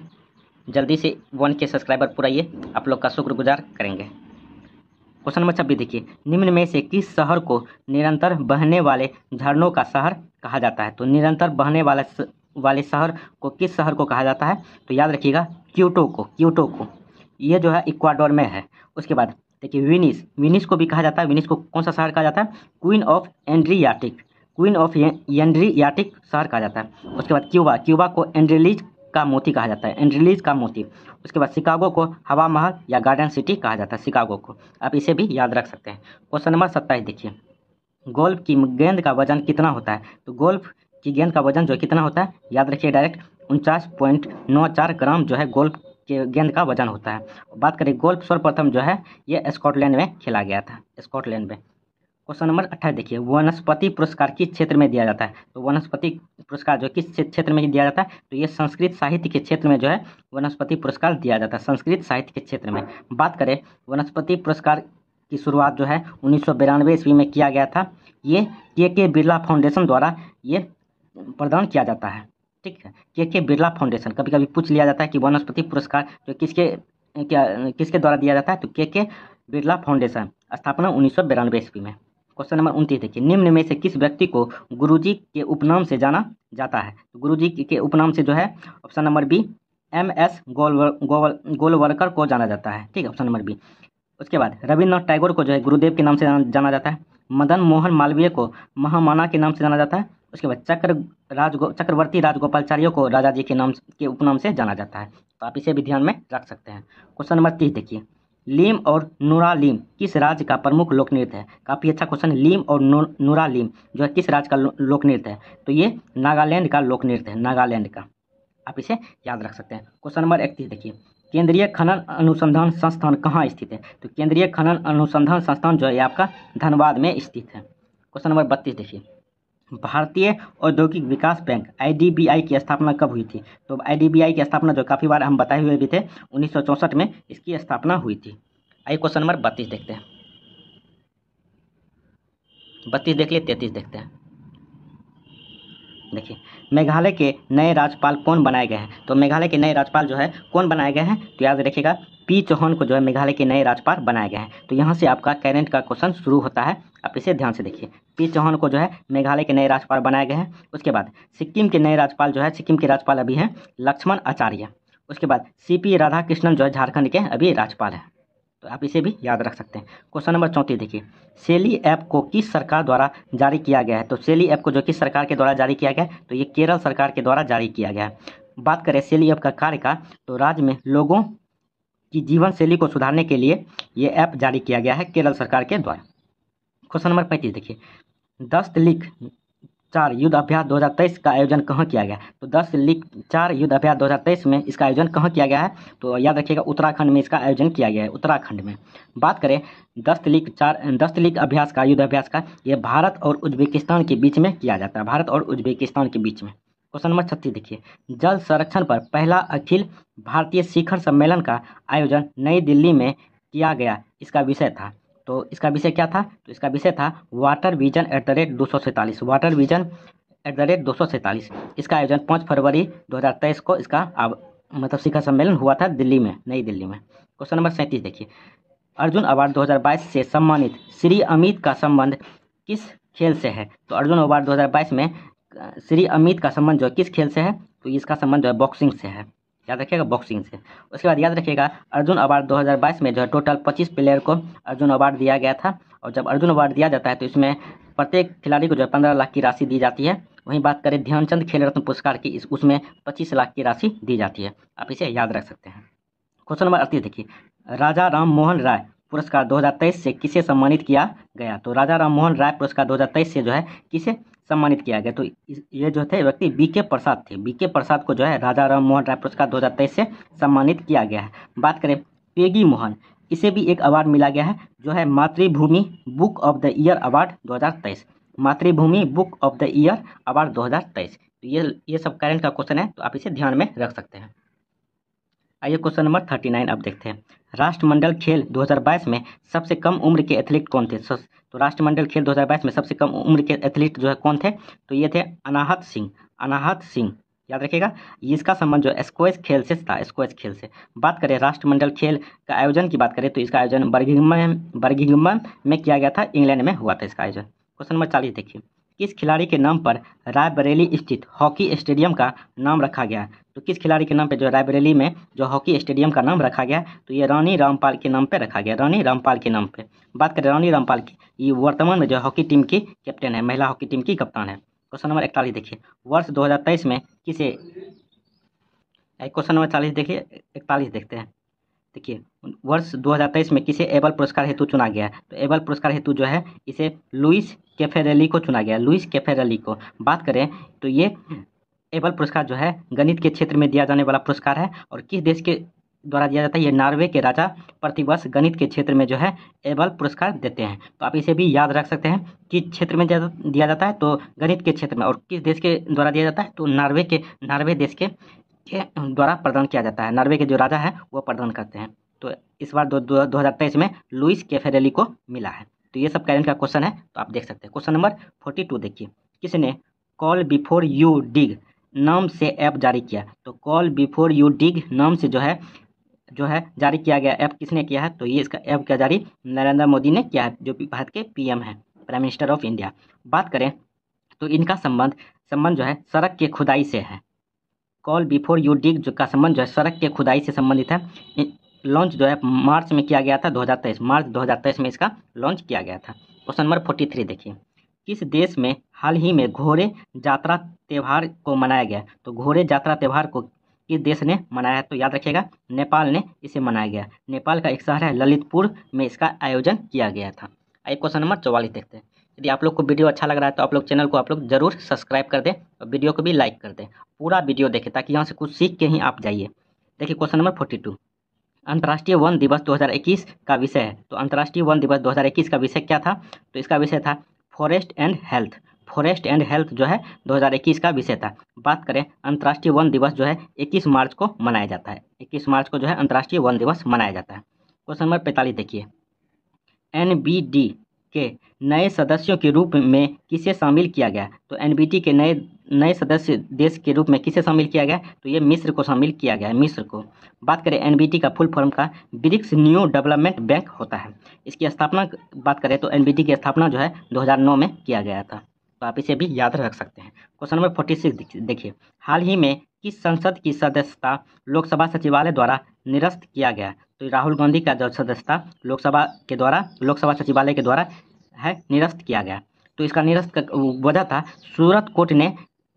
जल्दी से 1K सब्सक्राइबर पुराइए, आप लोग का शुक्रगुजार करेंगे। क्वेश्चन नंबर 26 देखिए, निम्न में से किस शहर को निरंतर बहने वाले झरनों का शहर कहा जाता है? तो निरंतर बहने वाले शहर को किस शहर को कहा जाता है? तो याद रखिएगा, क्योटो को। ये जो है इक्वाडोर में है। उसके बाद देखिए, विनिस को भी कहा जाता है। विनिस को कौन सा शहर कहा जाता है? क्वीन ऑफ एड्रियाटिक शहर कहा जाता है। उसके बाद क्यूबा को एंड्रीलीज का मोती कहा जाता है, एंड्रीलीज का मोती। उसके बाद शिकागो को हवा महल या गार्डन सिटी कहा जाता है, शिकागो को। आप इसे भी याद रख सकते हैं। क्वेश्चन नंबर 27 देखिए, गोल्फ की गेंद का वजन कितना होता है? तो गोल्फ की गेंद का वजन जो कितना होता है? याद रखिए, डायरेक्ट 49.94 ग्राम जो है गोल्फ के गेंद का वजन होता है। बात करें, गोल्फ सर्वप्रथम जो है ये स्कॉटलैंड में खेला गया था, स्कॉटलैंड में। क्वेश्चन नंबर 28 देखिए, वनस्पति पुरस्कार किस क्षेत्र में दिया जाता है? तो वनस्पति पुरस्कार जो किस क्षेत्र में दिया जाता है? तो ये संस्कृत साहित्य के क्षेत्र में जो है वनस्पति पुरस्कार दिया जाता है, संस्कृत साहित्य के क्षेत्र में। बात करें, वनस्पति पुरस्कार की शुरुआत जो है 1992 ईस्वी में किया गया था। ये के बिरला फाउंडेशन द्वारा ये प्रदान किया जाता है। ठीक है, के बिरला फाउंडेशन। कभी कभी पूछ लिया जाता है कि वनस्पति पुरस्कार जो किसके द्वारा दिया जाता है? तो के बिरला फाउंडेशन, स्थापना 1992 ईस्वी में। क्वेश्चन नंबर 29 देखिए, निम्न में से किस व्यक्ति को गुरुजी के उपनाम से जाना जाता है? तो गुरुजी के उपनाम से जो है option number B MS Golwalkar को जाना जाता है। ठीक है, ऑप्शन नंबर बी। उसके बाद रविन्द्रनाथ टैगोर को जो है गुरुदेव के नाम से जाना जाता है। मदन मोहन मालवीय को महामाना के नाम से जाना जाता है। उसके बाद चक्रवर्ती राजगोपालाचार्य को राजा जी के नाम के उपनाम से जाना जाता है। तो आप इसे भी ध्यान में रख सकते हैं। क्वेश्चन नंबर 30 देखिए, लीम और नूरालीम किस राज्य का प्रमुख लोक नृत्य है? काफ़ी अच्छा क्वेश्चन। लीम और नूरालीम जो है किस राज्य का लोक नृत्य है? तो ये नागालैंड का लोक नृत्य है, नागालैंड का। आप इसे याद रख सकते हैं। क्वेश्चन नंबर 31 देखिए, केंद्रीय खनन अनुसंधान संस्थान कहाँ स्थित है? तो केंद्रीय खनन अनुसंधान संस्थान जो है आपका धनबाद में स्थित है। क्वेश्चन नंबर 32 देखिए, भारतीय औद्योगिक विकास बैंक IDBI की स्थापना कब हुई थी? तो IDBI की स्थापना जो काफ़ी बार हम बताए हुए भी थे, 1964 में इसकी स्थापना हुई थी। आइए क्वेश्चन नंबर 32 देखते हैं। 32 देख लिए, 33 देखते हैं। देखिए, मेघालय के नए राज्यपाल कौन बनाए गए हैं? तो मेघालय के नए राज्यपाल जो है कौन बनाए गए हैं? तो याद रखिएगा, P चौहान को जो है मेघालय के नए राज्यपाल बनाए गए हैं। तो यहाँ से आपका करंट का क्वेश्चन शुरू होता है, आप इसे ध्यान से देखिए। P चौहान को जो है मेघालय के नए राज्यपाल बनाए गए हैं। उसके बाद सिक्किम के नए राज्यपाल जो है, सिक्किम के राज्यपाल अभी हैं लक्ष्मण आचार्य। उसके बाद CP राधाकृष्णन जो है झारखंड के अभी राज्यपाल हैं। तो आप इसे भी याद रख सकते हैं। क्वेश्चन नंबर 34 देखिए, सेली ऐप को किस सरकार द्वारा जारी किया गया है? तो सेली ऐप को जो किस सरकार के द्वारा जारी किया गया है? तो ये केरल सरकार के द्वारा जारी किया गया है। बात करें सेली ऐप का कार्य का, तो राज्य में लोगों की जीवन शैली को सुधारने के लिए ये ऐप जारी किया गया है केरल सरकार के द्वारा। क्वेश्चन नंबर 35 देखिए, 10 लीग 4 युद्ध अभ्यास 2023 का आयोजन कहाँ किया गया? तो 10 लीग 4 युद्ध अभ्यास 2023 में इसका आयोजन कहाँ किया गया है? तो याद रखिएगा, उत्तराखंड में इसका आयोजन किया गया है, उत्तराखंड में। बात करें 10 लीग अभ्यास का, युद्ध अभ्यास का, ये भारत और उज्बेकिस्तान के बीच में किया जाता है, भारत और उज्बेकिस्तान के बीच में। क्वेश्चन नंबर 36 देखिए, जल संरक्षण पर पहला अखिल भारतीय शिखर सम्मेलन का आयोजन नई दिल्ली में किया गया, इसका विषय था। तो इसका विषय क्या था? तो इसका विषय था वाटर विजन @247, वाटर विजन @247। इसका आयोजन 5 फरवरी 2023 को इसका मतलब शिखर सम्मेलन हुआ था दिल्ली में, नई दिल्ली में। क्वेश्चन नंबर 37 देखिए, अर्जुन अवार्ड 2022 से सम्मानित श्री अमित का संबंध किस खेल से है? तो अर्जुन अवार्ड 2022 में श्री अमित का संबंध जो है किस खेल से है? तो इसका संबंध जो है बॉक्सिंग से है, याद रखिएगा, बॉक्सिंग से। उसके बाद याद रखिएगा, अर्जुन अवार्ड 2022 में जो है टोटल 25 प्लेयर को अर्जुन अवार्ड दिया गया था। और जब अर्जुन अवार्ड दिया जाता है तो इसमें प्रत्येक खिलाड़ी को जो है 15 लाख की राशि दी जाती है। वहीं बात करें ध्यानचंद खेल रत्न पुरस्कार की, उसमें 25 लाख की राशि दी जाती है, आप इसे याद रख सकते हैं। क्वेश्चन नंबर 38 देखिए, राजा राम मोहन राय पुरस्कार 2023 से किसे सम्मानित किया गया? तो राजा राम मोहन राय पुरस्कार 2023 से जो है किसे सम्मानित किया गया? तो ये जो थे व्यक्ति BK प्रसाद थे, BK प्रसाद को जो है राजा राम मोहन राय पुरस्कार 2023 से सम्मानित किया गया है। बात करें पेगी मोहन, इसे भी एक अवार्ड मिला गया है जो है मातृभूमि book of the year award 2023, मातृभूमि book of the year award 2023। तो ये सब करंट का क्वेश्चन है, तो आप इसे ध्यान में रख सकते हैं। आइए क्वेश्चन नंबर 39 अब देखते हैं, राष्ट्रमंडल खेल 2022 में सबसे कम उम्र के एथलीट कौन थे? तो राष्ट्रमंडल खेल 2022 में सबसे कम उम्र के एथलीट जो है कौन थे? तो ये थे अनाहत सिंह, अनाहत सिंह, याद रखिएगा। इसका संबंध जो स्क्वैश खेल से था, स्क्वैश खेल से। बात करें राष्ट्रमंडल खेल का आयोजन की बात करें तो इसका आयोजन बर्मिंघम में किया गया था, इंग्लैंड में हुआ था इसका आयोजन। क्वेश्चन नंबर 40 देखिए, किस खिलाड़ी के नाम पर रायबरेली स्थित हॉकी स्टेडियम का नाम रखा गया? तो किस खिलाड़ी के नाम पे जो रायबरेली में जो हॉकी स्टेडियम का नाम रखा गया? तो ये रानी रामपाल के नाम पे रखा गया, रानी रामपाल के नाम पे। बात करें रानी रामपाल की, ये वर्तमान में जो हॉकी टीम की कैप्टन है, महिला हॉकी टीम की कप्तान है। क्वेश्चन नंबर 41 देखिए, वर्ष 2023 में किसे, क्वेश्चन नंबर 40 देखिए, 41 देखते हैं। देखिए, वर्ष 2023 में किसे एबल पुरस्कार हेतु चुना गया? तो एबल पुरस्कार हेतु जो है इसे लुइस कैफेरेली को चुना गया, लुइस कैफेरेली को। बात करें तो ये एबल पुरस्कार जो है गणित के क्षेत्र में दिया जाने वाला पुरस्कार है, और किस देश के द्वारा दिया जाता है? ये नॉर्वे के राजा प्रतिवर्ष गणित के क्षेत्र में जो है एबल पुरस्कार देते हैं। तो आप इसे भी याद रख सकते हैं, किस क्षेत्र में दिया जाता है? तो गणित के क्षेत्र में। और किस देश के द्वारा दिया जाता है? तो नॉर्वे देश के द्वारा प्रदान किया जाता है, नॉर्वे के जो राजा है वो प्रदान करते हैं। तो इस बार 2023 में लुइस कैफेरेली को मिला है। तो ये सब करंट का क्वेश्चन है, तो आप देख सकते हैं। क्वेश्चन नंबर 42 देखिए, किसने कॉल बिफोर यू डिग नाम से ऐप जारी किया? तो कॉल बिफोर यू डिग नाम से जो है जारी किया गया ऐप किसने किया है? तो ये इसका ऐप क्या जारी नरेंद्र मोदी ने किया है, जो भारत के PM है, प्राइम मिनिस्टर ऑफ इंडिया। बात करें तो इनका संबंध जो है सड़क के खुदाई से है। कॉल बिफोर यू डिग जो का संबंध जो है सड़क के खुदाई से संबंधित है। लॉन्च जो है मार्च में किया गया था, 2023 मार्च 2023 में इसका लॉन्च किया गया था। क्वेश्चन नंबर 43 देखिए, किस देश में हाल ही में घोड़े यात्रा त्यौहार को मनाया गया? तो घोड़े यात्रा त्यौहार को किस देश ने मनाया? तो याद रखिएगा, नेपाल ने इसे मनाया गया। नेपाल का एक शहर है ललितपुर में इसका आयोजन किया गया था। आइए क्वेश्चन नंबर 44 देखते हैं। यदि आप लोग को वीडियो अच्छा लग रहा है तो आप लोग चैनल को आप लोग जरूर सब्सक्राइब कर दें और वीडियो को भी लाइक कर दें, पूरा वीडियो देखें ताकि यहाँ से कुछ सीख के ही आप जाइए। देखिए क्वेश्चन नंबर 42, अंतर्राष्ट्रीय वन दिवस 2021 का विषय है। तो अंतर्राष्ट्रीय वन दिवस 2021 का विषय क्या था? तो इसका विषय था forest and health, forest and health जो है 2021 का विषय था। बात करें अंतर्राष्ट्रीय वन दिवस जो है 21 मार्च को मनाया जाता है। 21 मार्च को जो है अंतर्राष्ट्रीय वन दिवस मनाया जाता है। क्वेश्चन नंबर 45 देखिए, एनबीडी के नए सदस्यों के रूप में किसे शामिल किया गया? तो एनबीडी के नए सदस्य देश के रूप में किसे शामिल किया गया? तो ये मिस्र को शामिल किया गया है, मिस्र को। बात करें एनबीडी का फुल फॉर्म का, ब्रिक्स न्यू डेवलपमेंट बैंक होता है। इसकी स्थापना बात करें तो एनबीडी की स्थापना जो है 2009 में किया गया था, तो आप इसे भी याद रख सकते हैं। क्वेश्चन नंबर 46 देखिए, हाल ही में किस संसद की सदस्यता लोकसभा सचिवालय द्वारा निरस्त किया गया? तो राहुल गांधी का जो सदस्यता लोकसभा सचिवालय के द्वारा है निरस्त किया गया। तो इसका निरस्त का वजह था, सूरत कोर्ट ने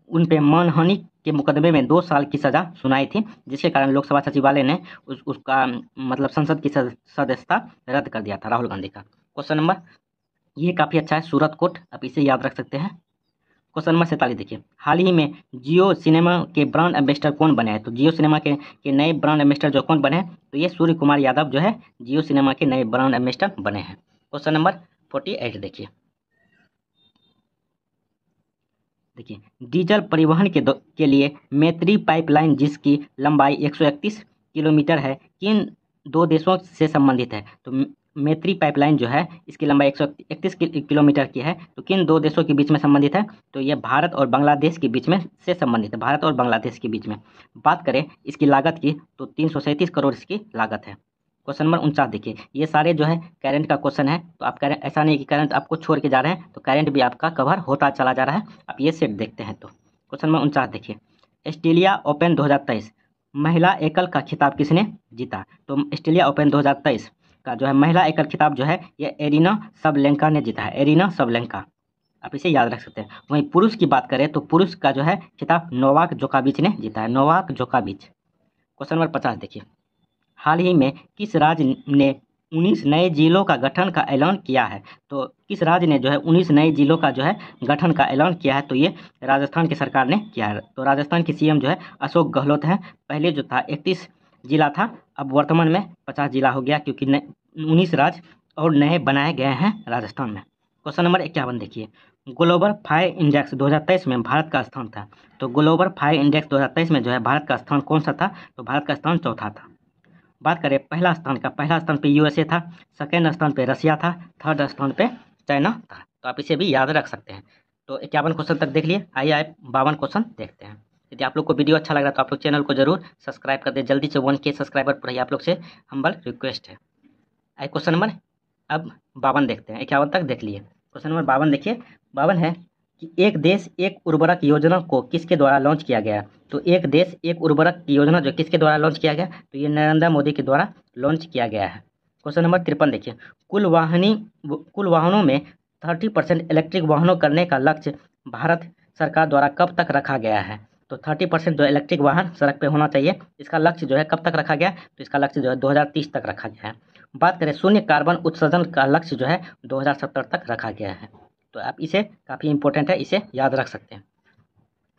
उन पे मानहानि के मुकदमे में 2 साल की सज़ा सुनाई थी, जिसके कारण लोकसभा सचिवालय ने उसका मतलब संसद की सदस्यता रद्द कर दिया था राहुल गांधी का। क्वेश्चन नंबर, ये काफ़ी अच्छा है, सूरत कोर्ट, आप इसे याद रख सकते हैं। क्वेश्चन नंबर 47 देखिए, हाल ही में जियो सिनेमा के ब्रांड एम्बेसडर कौन बने हैं? तो जियो सिनेमा के नए ब्रांड एम्बेसडर जो कौन बने हैं? तो ये सूर्य कुमार यादव जो है जियो सिनेमा के नए ब्रांड एम्बेसडर बने हैं। क्वेश्चन नंबर 48 देखिए, डीजल परिवहन के लिए मैत्री पाइपलाइन जिसकी लंबाई 131 किलोमीटर है, किन 2 देशों से संबंधित है? तो मैत्री पाइपलाइन जो है इसकी लंबाई 131 किलोमीटर की है, तो किन 2 देशों के बीच में संबंधित है? तो ये भारत और बांग्लादेश के बीच में से संबंधित है, भारत और बांग्लादेश के बीच में। बात करें इसकी लागत की तो 337 करोड़ इसकी लागत है। क्वेश्चन नंबर 49 देखिए, ये सारे जो है करंट का क्वेश्चन है, तो आप करेंट, ऐसा नहीं कि करंट आपको छोड़ के जा रहे हैं, तो करंट भी आपका कवर होता चला जा रहा है। आप ये सेट देखते हैं तो क्वेश्चन नंबर 49 देखिए, ऑस्ट्रेलिया ओपन 2023 महिला एकल का खिताब किसने जीता? तो ऑस्ट्रेलिया ओपन 2023 का जो है महिला एकल खिताब जो है ये एरिना सबलेंका ने जीता है, एरिना सबलेंका, आप इसे याद रख सकते हैं। वहीं पुरुष की बात करें तो पुरुष का जो है खिताब नोवाक जोकोविच ने जीता है, नोवाक जोकोविच। क्वेश्चन नंबर 50 देखिए, हाल ही में किस राज्य ने 19 नए जिलों का गठन का ऐलान किया है? तो किस राज्य ने जो है 19 नए जिलों का जो है गठन का ऐलान किया है? तो ये राजस्थान की सरकार ने किया है। तो राजस्थान के सीएम जो है अशोक गहलोत है। पहले जो था 31 जिला था, अब वर्तमान में 50 जिला हो गया, क्योंकि 19 राज्य और नए बनाए गए हैं राजस्थान में। क्वेश्चन नंबर 51 देखिए, ग्लोबल फायर इंडेक्स 2023 में भारत का स्थान था। तो ग्लोबल फायर इंडेक्स 2023 में जो है भारत का स्थान कौन सा था? तो भारत का स्थान चौथा था। बात करें पहला स्थान पे यूएसए था, सेकेंड स्थान पे रसिया था, थर्ड स्थान पे चाइना था। तो आप इसे भी याद रख सकते हैं। तो 51 क्वेश्चन तक देख लिए, आइए आप 52 क्वेश्चन देखते हैं। यदि आप लोग को वीडियो अच्छा लग रहा है तो आप लोग चैनल को जरूर सब्सक्राइब कर दें, जल्दी से 1K सब्सक्राइबर पूरा आप लोग से हम्बल रिक्वेस्ट है। आइए क्वेश्चन नंबर अब 52 देखते हैं, 51 तक देख लिए। क्वेश्चन नंबर 52 देखिए, 52 है कि एक देश एक उर्वरक योजना को किसके द्वारा लॉन्च किया गया? तो एक देश एक उर्वरक योजना जो किसके द्वारा लॉन्च किया गया? तो ये नरेंद्र मोदी के द्वारा लॉन्च किया गया है। क्वेश्चन नंबर 53 देखिए, कुल वाहनों में 30% इलेक्ट्रिक वाहनों करने का लक्ष्य भारत सरकार द्वारा कब तक रखा गया है? तो 30% जो इलेक्ट्रिक वाहन सड़क पे होना चाहिए, इसका लक्ष्य जो है कब तक रखा गया? तो इसका लक्ष्य जो है 2030 तक रखा गया है। बात करें शून्य कार्बन उत्सर्जन का लक्ष्य जो है 2070 तक रखा गया है। तो आप इसे काफ़ी इंपॉर्टेंट है, इसे याद रख सकते हैं।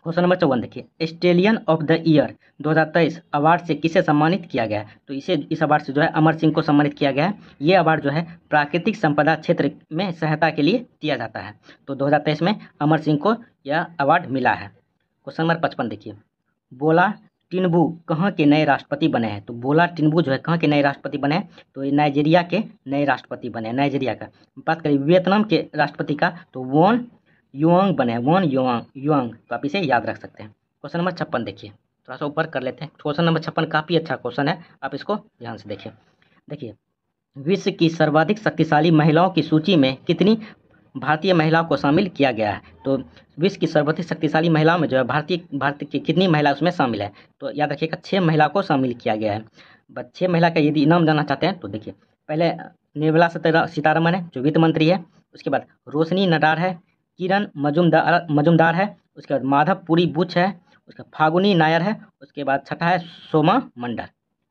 क्वेश्चन नंबर 54 देखिए, Australian of the year 2023 award से किसे सम्मानित किया गया है? तो इस अवार्ड से जो है अमर सिंह को सम्मानित किया गया है। ये अवार्ड जो है प्राकृतिक संपदा क्षेत्र में सहायता के लिए दिया जाता है। तो 2023 में अमर सिंह को यह अवार्ड मिला है। क्वेश्चन नंबर 55 देखिए, बोला टिनुबू कहाँ के नए राष्ट्रपति बने हैं? तो बोला टिनुबू जो है कहाँ के नए राष्ट्रपति बने हैं? तो ये नाइजीरिया के नए राष्ट्रपति बने हैं, नाइजीरिया का। बात करें वियतनाम के राष्ट्रपति का तो वॉन युआंग बने हैं, वॉन युआंग, तो आप इसे याद रख सकते हैं। क्वेश्चन नंबर 56 देखिए, थोड़ा सा ऊपर कर लेते हैं। क्वेश्चन नंबर 56 काफ़ी अच्छा क्वेश्चन है, आप इसको ध्यान से देखिए, विश्व की सर्वाधिक शक्तिशाली महिलाओं की सूची में कितनी भारतीय महिलाओं को शामिल किया गया है? तो विश्व की सर्वाधिक शक्तिशाली महिलाओं में जो है भारत की कितनी महिला उसमें शामिल है? तो याद रखिएगा 6 महिला को शामिल किया गया है। बस 6 महिला का यदि नाम जानना चाहते हैं तो देखिए, पहले निर्मला सीतारमन है जो वित्त मंत्री है, उसके बाद रोशनी नडार है, किरण मजुमदार है, उसके बाद माधवपुरी बुच है, उसके बाद फागुनी नायर है, उसके बाद छठा है सोमा मंडल।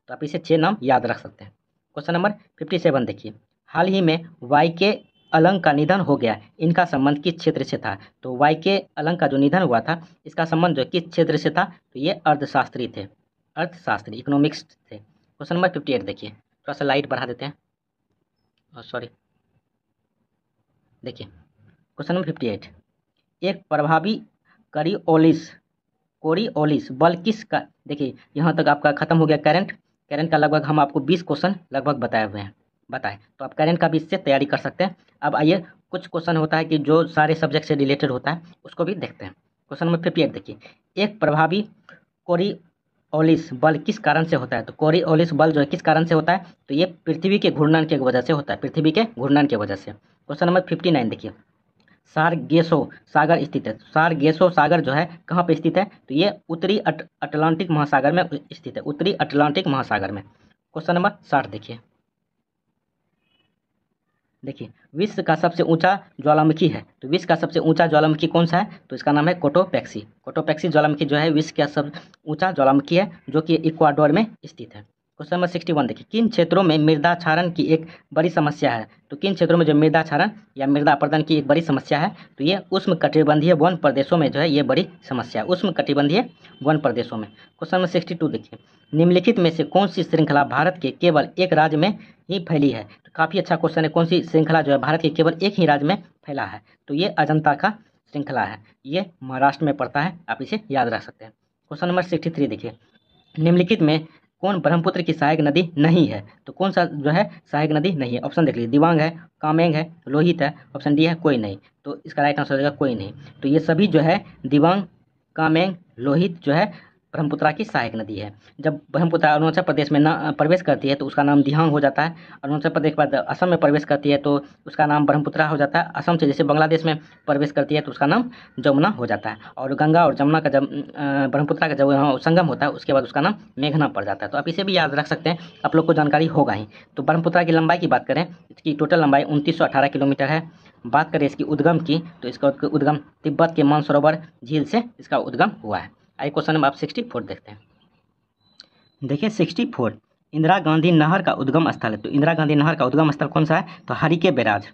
तो आप इसे 6 नाम याद रख सकते हैं। क्वेश्चन नंबर 57 देखिए, हाल ही में वाईके अलंग का निधन हो गया, इनका संबंध किस क्षेत्र से था? तो वाईके अलंग का जो निधन हुआ था इसका संबंध जो किस क्षेत्र से था? तो ये अर्थशास्त्री थे, अर्थशास्त्री, इकोनॉमिक्स थे। क्वेश्चन नंबर 58 देखिए, थोड़ा सा लाइट बढ़ा देते हैं, सॉरी। देखिए क्वेश्चन नंबर 58, एक प्रभावी कोरिओलिस बल किस का, देखिए यहाँ तक आपका खत्म हो गया करंट का लगभग हम आपको 20 क्वेश्चन लगभग बताए हुए हैं, बताए तो आप करंट का भी इससे तैयारी कर सकते हैं। अब आइए कुछ क्वेश्चन होता है कि जो सारे सब्जेक्ट से रिलेटेड होता है उसको भी देखते हैं। क्वेश्चन नंबर 58 देखिए, एक प्रभावी कोरिओलिस बल किस कारण से होता है। तो कोरिओलिस बल जो है किस कारण से होता है, तो ये पृथ्वी के घूर्णन की वजह से होता है, पृथ्वी के घूर्णन की वजह से। क्वेश्चन नंबर 59 देखिए, सारगेसो सागर स्थित है। सारगेसो सागर जो है कहाँ पे स्थित है, तो ये उत्तरी अटलांटिक महासागर में स्थित है, उत्तरी अटलांटिक महासागर में। क्वेश्चन नंबर 60 देखिए विश्व का सबसे ऊंचा ज्वालामुखी है। तो विश्व का सबसे ऊंचा ज्वालामुखी कौन सा है, तो इसका नाम है कोटोपैक्सी। कोटोपैक्सी ज्वालामुखी जो है विश्व का सब ऊंचा ज्वालामुखी है जो कि इक्वाडोर में स्थित है। क्वेश्चन नंबर 61 देखिए, किन क्षेत्रों में मृदा क्षरण की एक बड़ी समस्या है। तो किन क्षेत्रों में जो मृदा क्षरण या मृदा अपरदन की एक बड़ी समस्या है, तो ये उष्ण कटिबंधीय वन प्रदेशों में जो है ये बड़ी समस्या है, उष्ण कटिबंधीय वन प्रदेशों में। क्वेश्चन नंबर 62 देखिए, निम्नलिखित में से कौन सी श्रृंखला भारत के केवल एक राज्य में ही फैली है। तो काफ़ी अच्छा क्वेश्चन है, कौन सी श्रृंखला जो है भारत के केवल एक ही राज्य में फैला है, तो ये अजंता का श्रृंखला है, ये महाराष्ट्र में पड़ता है, आप इसे याद रख सकते हैं। क्वेश्चन नंबर 63 देखिए, निम्नलिखित में कौन ब्रह्मपुत्र की सहायक नदी नहीं है। तो कौन सा जो है सहायक नदी नहीं है, ऑप्शन देख लीजिए, दिबांग है, कामेंग है, लोहित है, ऑप्शन डी है कोई नहीं। तो इसका राइट आंसर हो जाएगा कोई नहीं। तो ये सभी जो है दिबांग, कामेंग, लोहित जो है ब्रह्मपुत्रा की सहायक नदी है। जब ब्रह्मपुत्र अरुणाचल प्रदेश में प्रवेश करती है तो उसका नाम दिहांग हो जाता है। अरुणाचल प्रदेश के बाद असम में प्रवेश करती है तो उसका नाम ब्रह्मपुत्रा हो जाता है। असम से जैसे बांग्लादेश में प्रवेश करती है तो उसका नाम जमुना हो जाता है। और गंगा और जमुना का जब ब्रह्मपुत्रा का जब यहाँ संगम होता है उसके बाद उसका नाम मेघना पड़ जाता है। तो आप इसे भी याद रख सकते हैं, आप लोग को जानकारी होगा ही। तो ब्रह्मपुत्रा की लंबाई की बात करें, इसकी टोटल लंबाई 2918 किलोमीटर है। बात करें इसकी उद्गम की, तो इसका उद्गम तिब्बत के मानसरोवर झील से इसका उद्गम हुआ है। आइए क्वेश्चन नंबर आप 64 देखते हैं। देखिए 64, इंदिरा गांधी नहर का उद्गम स्थल है। तो इंदिरा गांधी नहर का उद्गम स्थल कौन सा है, तो हरिके बैराज।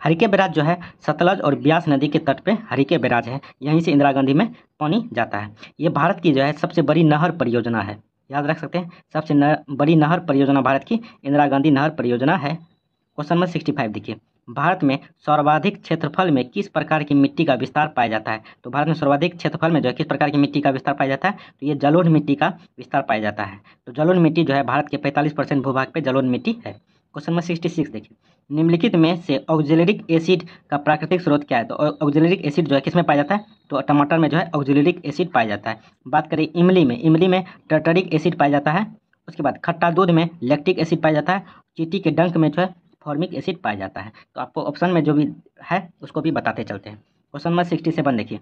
हरिके बैराज जो है सतलज और ब्यास नदी के तट पे हरिके बैराज है, यहीं से इंदिरा गांधी में पानी जाता है। ये भारत की जो है सबसे बड़ी नहर परियोजना है, याद रख सकते हैं, सबसे बड़ी नहर परियोजना भारत की इंदिरा गांधी नहर परियोजना है। क्वेश्चन नंबर 65 देखिए, भारत में सर्वाधिक क्षेत्रफल में किस प्रकार की मिट्टी का विस्तार पाया जाता है। तो भारत में सर्वाधिक क्षेत्रफल में जो है किस प्रकार की मिट्टी का विस्तार पाया जाता है, तो ये जलोढ़ मिट्टी का विस्तार पाया जाता है। तो जलोढ़ मिट्टी जो है भारत के 45% भूभाग पे जलोढ़ मिट्टी है। क्वेश्चन नंबर 66 देखिए, निम्नलिखित में से ऑक्जेलरिक एसिड का प्राकृतिक स्रोत क्या है। तो ऑक्जेलरिक एसिड जो है किसमें पाया जाता है, तो टमाटर में जो है ऑक्जेलरिक एसिड पाया जाता है। बात करें इमली में, इमली में टर्टरिक एसिड पाया जाता है। उसके बाद खट्टा दूध में लैक्टिक एसिड पाया जाता है। चींटी के डंक में जो है फॉर्मिक एसिड पाया जाता है। तो आपको ऑप्शन में जो भी है उसको भी बताते चलते हैं। क्वेश्चन नंबर 67 देखिए,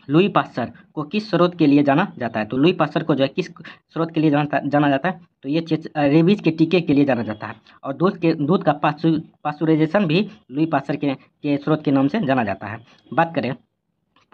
लुई पास्चर को किस स्रोत के लिए जाना जाता है। तो लुई पास्चर को जो है किस स्रोत के लिए जाना जाता है, तो ये रेबीज के टीके के लिए जाना जाता है। और दूध का पास्चुराइजेशन भी लुई पास्चर के स्रोत के नाम से जाना जाता है। बात करें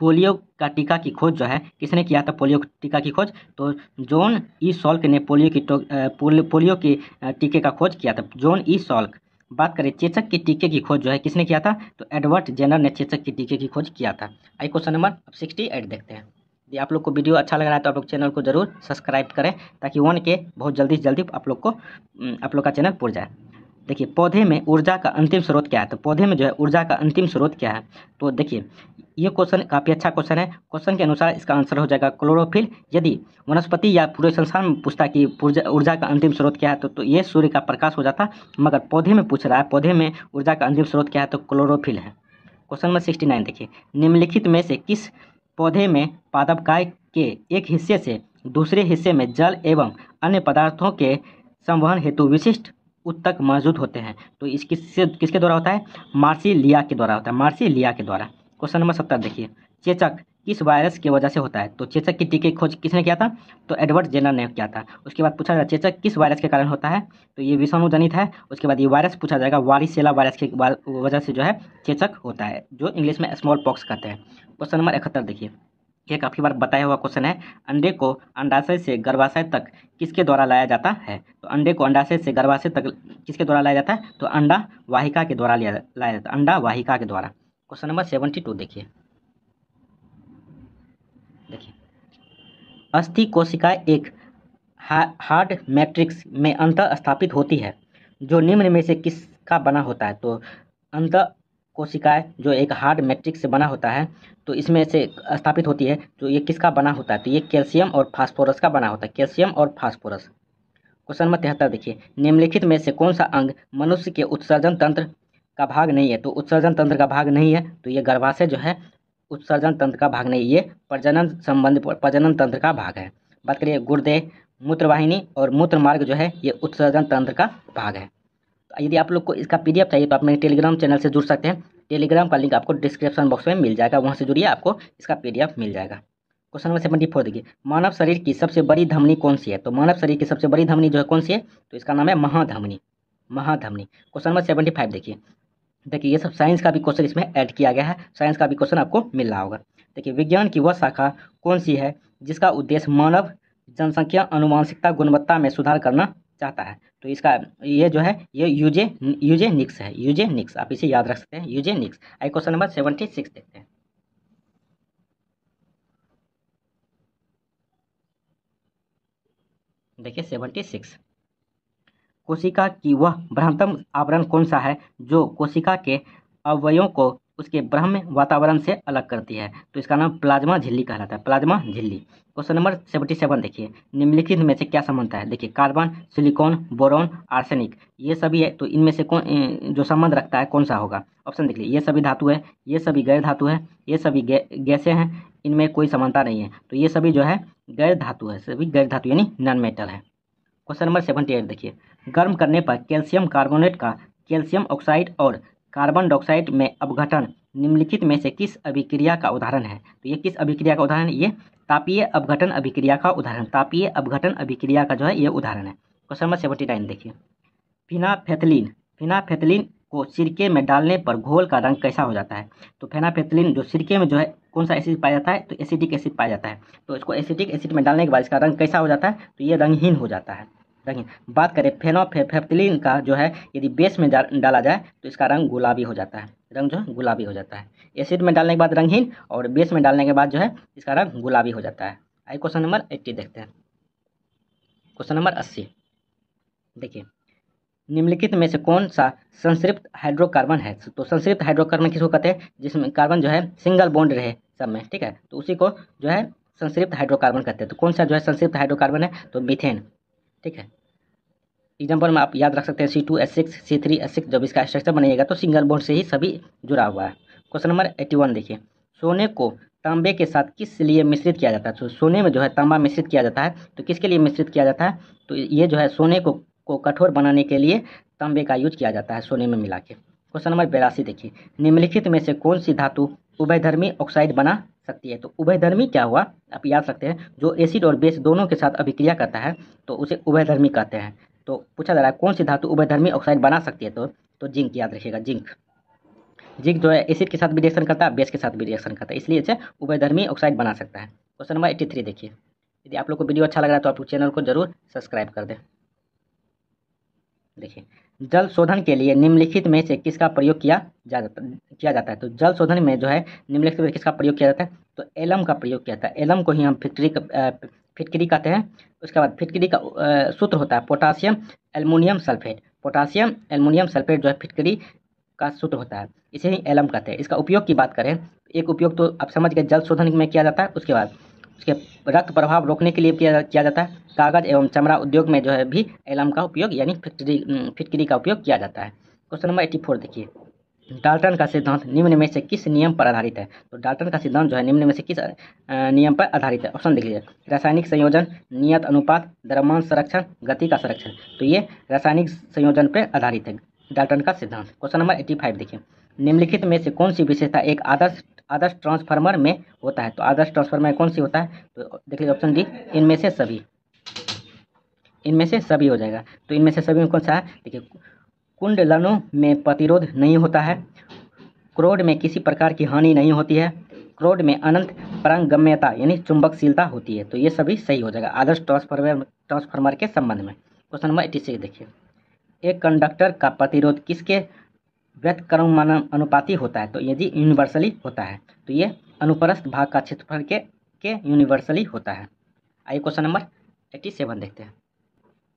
पोलियो का टीका की खोज जो है किसने किया था, पोलियो टीका की खोज, तो जॉन ई सॉल्क ने पोलियो के टीके का खोज किया था, जॉन ई सॉल्क। बात करें चेचक के टीके की खोज जो है किसने किया था, तो एडवर्ड जेनर ने चेचक के टीके की खोज किया था। आइए क्वेश्चन नंबर 68 देखते हैं। यदि आप लोग को वीडियो अच्छा लग रहा है तो आप लोग चैनल को जरूर सब्सक्राइब करें ताकि 1 के बहुत जल्दी से जल्दी आप लोग का चैनल पुर जाए। देखिए पौधे में ऊर्जा का अंतिम स्रोत क्या है, तो पौधे में जो है ऊर्जा का अंतिम स्रोत क्या है, तो देखिए ये क्वेश्चन काफ़ी अच्छा क्वेश्चन है। क्वेश्चन के अनुसार इसका आंसर हो जाएगा क्लोरोफिल। यदि वनस्पति या पूरे संसार में पूछता कि ऊर्जा का अंतिम स्रोत क्या है, तो ये सूर्य का प्रकाश हो जाता, मगर पौधे में पूछ रहा है पौधे में ऊर्जा का अंतिम स्रोत क्या है, तो क्लोरोफिल है। क्वेश्चन नंबर 69 देखिए, निम्नलिखित में से किस पौधे में पादपकाय के एक हिस्से से दूसरे हिस्से में जल एवं अन्य पदार्थों के संवहन हेतु विशिष्ट उत्तक मौजूद होते हैं। तो इस किसके द्वारा होता है, मार्सिलिया के द्वारा होता है, मार्सिलिया के द्वारा। क्वेश्चन नंबर 70 देखिए, चेचक किस वायरस की वजह से होता है, तो चेचक की टीके की खोज किसने किया था, तो एडवर्ड जेनर ने किया था। उसके बाद पूछा जाएगा चेचक किस वायरस के कारण होता है, तो ये विषाणु जनित है। उसके बाद ये वायरस पूछा जाएगा, वारिसेला वायरस की वजह से जो है चेचक होता है, जो इंग्लिश में स्मॉल पॉक्स कहते हैं। क्वेश्चन नंबर 71 देखिए, ये काफ़ी बार बताया हुआ क्वेश्चन है, अंडे को अंडाशय से गर्भाशय तक किसके द्वारा लाया जाता है। तो अंडे को अंडाशय से गर्भाशय तक किसके द्वारा लाया जाता है, तो अंडा वाहिका के द्वारा लाया जाता है, अंडा वाहिका के द्वारा। क्वेश्चन नंबर 72 देखिए, अस्थि कोशिका एक हार्ड मैट्रिक्स में अंतः स्थापित होती है जो निम्न में से किसका बना होता है। तो अंतः कोशिकाएं जो एक हार्ड मैट्रिक्स से बना होता है, तो इसमें से स्थापित होती है। तो ये किसका बना होता है? तो ये कैल्शियम और फास्फोरस का बना होता है, कैल्शियम और फास्फोरस। क्वेश्चन नंबर 73 देखिए, निम्नलिखित में से कौन सा अंग मनुष्य के उत्सर्जन तंत्र का भाग नहीं है? तो उत्सर्जन तंत्र का भाग नहीं है, तो ये गर्भाशय जो है उत्सर्जन तंत्र का भाग नहीं, ये प्रजनन तंत्र का भाग है। बात करिए गुर्दे, मूत्रवाहिनी और मूत्र मार्ग जो है ये उत्सर्जन तंत्र का भाग है। तो यदि आप लोग को इसका PDF चाहिए तो आप मेरे टेलीग्राम चैनल से जुड़ सकते हैं। टेलीग्राम का लिंक आपको डिस्क्रिप्शन बॉक्स में मिल जाएगा, वहाँ से जुड़िए, आपको इसका PDF मिल जाएगा। क्वेश्चन नंबर 74 देखिए, मानव शरीर की सबसे बड़ी धमनी कौन सी है? तो मानव शरीर की सबसे बड़ी धमनी जो है कौन सी है? तो इसका नाम है महाधमनी, महाधमनी। क्वेश्चन नंबर 75 देखिए ये सब साइंस का भी क्वेश्चन इसमें ऐड किया गया है, साइंस का भी क्वेश्चन आपको मिल रहा होगा। देखिए विज्ञान की वह शाखा कौन सी है जिसका उद्देश्य मानव जनसंख्या आनुवंशिकता गुणवत्ता में सुधार करना चाहता है? तो इसका ये जो है ये यूजेनिक्स है, यूजेनिक्स, आप इसे याद रख सकते हैं, यूजेनिक्स। आइए क्वेश्चन नंबर 76 देखते हैं। देखिए 76, कोशिका की वह बृहत्तम आवरण कौन सा है जो कोशिका के अवयवों को उसके ब्रह्म वातावरण से अलग करती है? तो इसका नाम प्लाज्मा झिल्ली कहलाता है, प्लाज्मा झिल्ली। क्वेश्चन नंबर 77 देखिए, निम्नलिखित में से क्या संबंध है? देखिए कार्बन, सिलिकॉन, बोरॉन, आर्सेनिक, ये सभी है, तो इनमें से कौन जो संबंध रखता है कौन सा होगा? ऑप्शन देख लीजिए, ये सभी धातु है, ये सभी गैर धातु है, ये सभी गैसें हैं, इनमें कोई समानता नहीं है, तो ये सभी जो है गैर धातु है, सभी गैर धातु यानी नॉन मेटल है। क्वेश्चन नंबर 78 देखिए, गर्म करने पर कैल्शियम कार्बोनेट का कैल्शियम ऑक्साइड और कार्बन डाइऑक्साइड में अपघटन निम्नलिखित में से किस अभिक्रिया का उदाहरण है? तो ये किस अभिक्रिया का उदाहरण है? ये तापीय अपघटन अभिक्रिया का उदाहरण, तापीय अपघटन अभिक्रिया का जो है ये उदाहरण है। क्वेश्चन नंबर 79 देखिए, फिनाफेथलीन को सिरके में डालने पर घोल का रंग कैसा हो जाता है? तो फेनाफेथलीन जो सिरके में जो है कौन सा एसिड पाया जाता है? तो एसिटिक एसिड पाया जाता है। तो इसको एसिटिक एसिड में डालने के बाद इसका रंग कैसा हो जाता है? तो ये रंगहीन हो जाता है, रंगहीन। बात करें फेनाफेथलीन का जो है यदि बेस में डाला जाए तो इसका रंग गुलाबी हो जाता है, रंग जो है गुलाबी हो जाता है। एसिड में डालने के बाद रंगहीन और बेस में डालने के बाद जो है इसका रंग गुलाबी हो जाता है। आइए क्वेश्चन नंबर 80 देखते हैं। क्वेश्चन नंबर 80 देखिए, निम्नलिखित में से कौन सा संतृप्त हाइड्रोकार्बन है? तो संतृप्त हाइड्रोकार्बन किसको कहते हैं? जिसमें कार्बन जो है सिंगल बॉन्ड रहे सब में, ठीक है, तो उसी को जो है संतृप्त हाइड्रोकार्बन कहते हैं। तो कौन सा जो है संतृप्त हाइड्रोकार्बन है? तो मीथेन, ठीक है। एग्जाम्पल में आप याद रख सकते हैं C2H6 C3H6, जब इसका स्ट्रक्चर बनेगा तो सिंगल बॉन्ड से ही सभी जुड़ा हुआ है। क्वेश्चन नंबर 81 देखिए, सोने को तांबे के साथ किस लिए मिश्रित किया जाता है? तो सोने में जो है तांबा मिश्रित किया जाता है, तो किसके लिए मिश्रित किया जाता है? तो ये जो है सोने को कठोर बनाने के लिए तांबे का यूज किया जाता है सोने में मिला के। क्वेश्चन नंबर 82 देखिए, निम्नलिखित में से कौन सी धातु उभयधर्मी ऑक्साइड बना सकती है? तो उभयधर्मी क्या हुआ? आप याद सकते हैं, जो एसिड और बेस दोनों के साथ अभिक्रिया करता है तो उसे उभयधर्मी कहते हैं। तो पूछा जा रहा है कौन सी धातु उभयधर्मी ऑक्साइड बना सकती है? तो जिंक याद रखिएगा, जिंक। जिंक जो है एसिड के साथ भी रिएक्शन करता है, बेस के साथ भी रिएक्शन करता है, इसलिए इसे उभयधर्मी ऑक्साइड बना सकता है। क्वेश्चन नंबर 83 देखिए, यदि आप लोग को वीडियो अच्छा लग रहा है तो आप चैनल को जरूर सब्सक्राइब कर दें। देखिए, जल शोधन के लिए निम्नलिखित में से किसका प्रयोग किया जाता है? तो जल शोधन में जो है निम्नलिखित में किसका प्रयोग किया जाता है? तो एलम का प्रयोग किया जाता है। एलम को ही हम फिटकरी कहते हैं। उसके बाद फिटकरी का सूत्र होता है potassium aluminium sulphate. Potassium aluminium sulphate जो है फिटकरी का सूत्र होता है, इसे ही एलम कहते हैं। इसका उपयोग की बात करें, एक उपयोग तो आप समझ गए जल शोधन में किया जाता है। उसके बाद उसके रक्त प्रभाव रोकने के लिए किया जाता है। कागज एवं चमड़ा उद्योग में जो है भी एलम का उपयोग यानी फिटकरी का उपयोग किया जाता है। क्वेश्चन नंबर 84 देखिए, डाल्टन का सिद्धांत निम्न में से किस नियम पर आधारित है? तो डाल्टन का सिद्धांत जो है निम्न में से किस नियम पर आधारित है? ऑप्शन देख लीजिए, रासायनिक संयोजन, नियत अनुपात, द्रव्यमान संरक्षण, गति का संरक्षण। तो ये रासायनिक संयोजन पर आधारित है डाल्टन का सिद्धांत। क्वेश्चन नंबर 85 देखिए, निम्नलिखित में से कौन सी विशेषता एक आदर्श ट्रांसफार्मर में होता है? तो आदर्श ट्रांसफार्मर में कौन सी होता है? तो देख लीजिए ऑप्शन डी, इनमें से सभी, इनमें से सभी हो जाएगा। तो इनमें से सभी में कौन सा है? देखिए, कुंडलनों में प्रतिरोध नहीं होता है, क्रोड में किसी प्रकार की हानि नहीं होती है, क्रोड में अनंत पारगम्यता यानी चुंबकशीलता होती है। तो ये सभी सही हो जाएगा आदर्श ट्रांसफार्मर के संबंध में। क्वेश्चन नंबर 86 देखिए, एक कंडक्टर का प्रतिरोध किसके व्युत्क्रमानुपाती होता है? तो यदि यूनिवर्सली होता है तो ये अनुप्रस्थ भाग का क्षेत्रफल के यूनिवर्सली होता है। आइए क्वेश्चन नंबर 87 देखते हैं।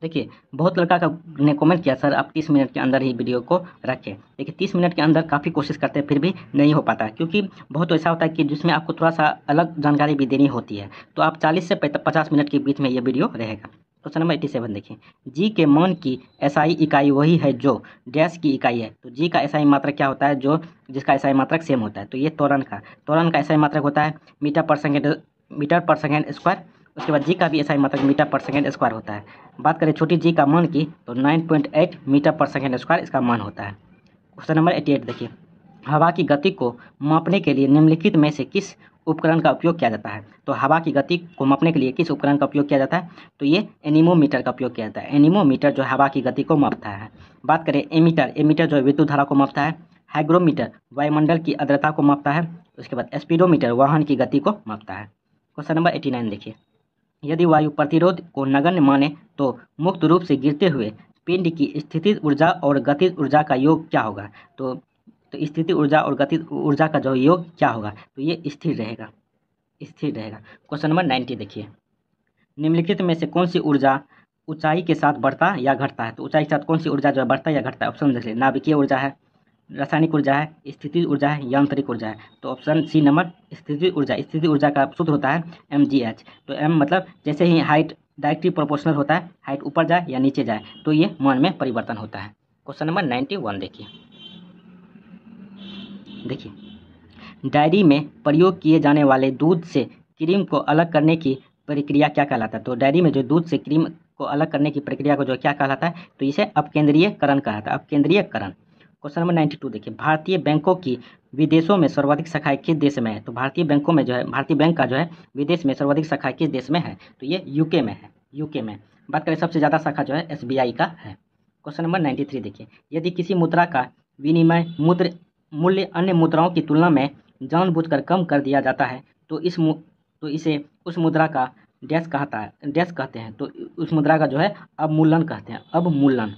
देखिए बहुत लड़का का ने कमेंट किया सर आप 30 मिनट के अंदर ही वीडियो को रखें। देखिए 30 मिनट के अंदर काफ़ी कोशिश करते हैं फिर भी नहीं हो पाता, क्योंकि बहुत ऐसा होता है कि जिसमें आपको थोड़ा सा अलग जानकारी भी देनी होती है। तो आप 40 से 50 मिनट के बीच में ये वीडियो रहेगा। क्वेश्चन नंबर 87 देखिए, जी के मान की एसआई इकाई वही है जो डैश की इकाई है। तो जी का एसआई मात्रक क्या होता है, जो जिसका एसआई मात्रक सेम होता है। तो ये त्वरण का एसआई मात्रक होता है मीटर पर सेकेंड स्क्वायर। उसके बाद जी का भी एसआई मात्रक मीटर पर सेकेंड स्क्वायर होता है। बात करें छोटी जी का मान की तो 9.8 मीटर पर सेकेंड स्क्वायर इसका मान होता है। क्वेश्चन नंबर 88 देखिए, हवा की गति को मापने के लिए निम्नलिखित में से किस उपकरण का उपयोग किया जाता है। तो हवा की गति को मापने के लिए किस उपकरण का उपयोग किया जाता है, तो ये एनीमोमीटर का उपयोग किया जाता है। एनीमोमीटर जो हवा की गति को मापता है। बात करें एमीटर जो विद्युत धारा को मापता है। हाइग्रोमीटर वायुमंडल की आर्द्रता को मापता है। उसके बाद स्पीडोमीटर वाहन की गति को मापता है। क्वेश्चन नंबर 89 देखिए, यदि वायु प्रतिरोध को नगण्य माने तो मुक्त रूप से गिरते हुए पिंड की स्थितिज ऊर्जा और गतिज ऊर्जा का योग क्या होगा। तो स्थितिज ऊर्जा और गतिज ऊर्जा का जो योग क्या होगा, तो ये स्थिर रहेगा। क्वेश्चन नंबर 90 देखिए, निम्नलिखित में से कौन सी ऊर्जा ऊंचाई के साथ बढ़ता या घटता है। तो ऊंचाई के साथ कौन सी ऊर्जा जो है बढ़ता या घटता है। ऑप्शन देखिए, नाभिकीय ऊर्जा है, रासायनिक ऊर्जा है, स्थितिज ऊर्जा है, यांत्रिक ऊर्जा है। तो ऑप्शन सी नंबर स्थितिज ऊर्जा का सूत्र होता है mgh। तो m मतलब जैसे ही हाइट डायरेक्टली प्रोपोर्शनल होता है, हाइट ऊपर जाए या नीचे जाए तो ये मान में परिवर्तन होता है। क्वेश्चन नंबर 91 देखिए, डायरी में प्रयोग किए जाने वाले दूध से क्रीम को अलग करने की प्रक्रिया क्या कहलाता है। तो डायरी में जो दूध से क्रीम को अलग करने की प्रक्रिया को जो क्या कहलाता है, तो इसे अपकेंद्रीयकरण कहलाता है। अपकेंद्रीयकरण। क्वेश्चन नंबर 92 देखिए, भारतीय बैंकों की विदेशों में सर्वाधिक शाखाएं किस देश में है। तो भारतीय बैंकों में जो है, भारतीय बैंक का जो है विदेश में सर्वाधिक शाखाएं किस देश में है, तो ये यूके में है। यूके में बात करें सबसे ज़्यादा शाखा जो है SBI का है। क्वेश्चन नंबर 93 देखिए, यदि किसी मुद्रा का विनिमय मूल्य अन्य मुद्राओं की तुलना में जानबूझकर कम कर दिया जाता है तो इसे उस मुद्रा का डैश कहते हैं। तो उस मुद्रा का जो है अवमूल्यन कहते हैं। अवमूल्यन।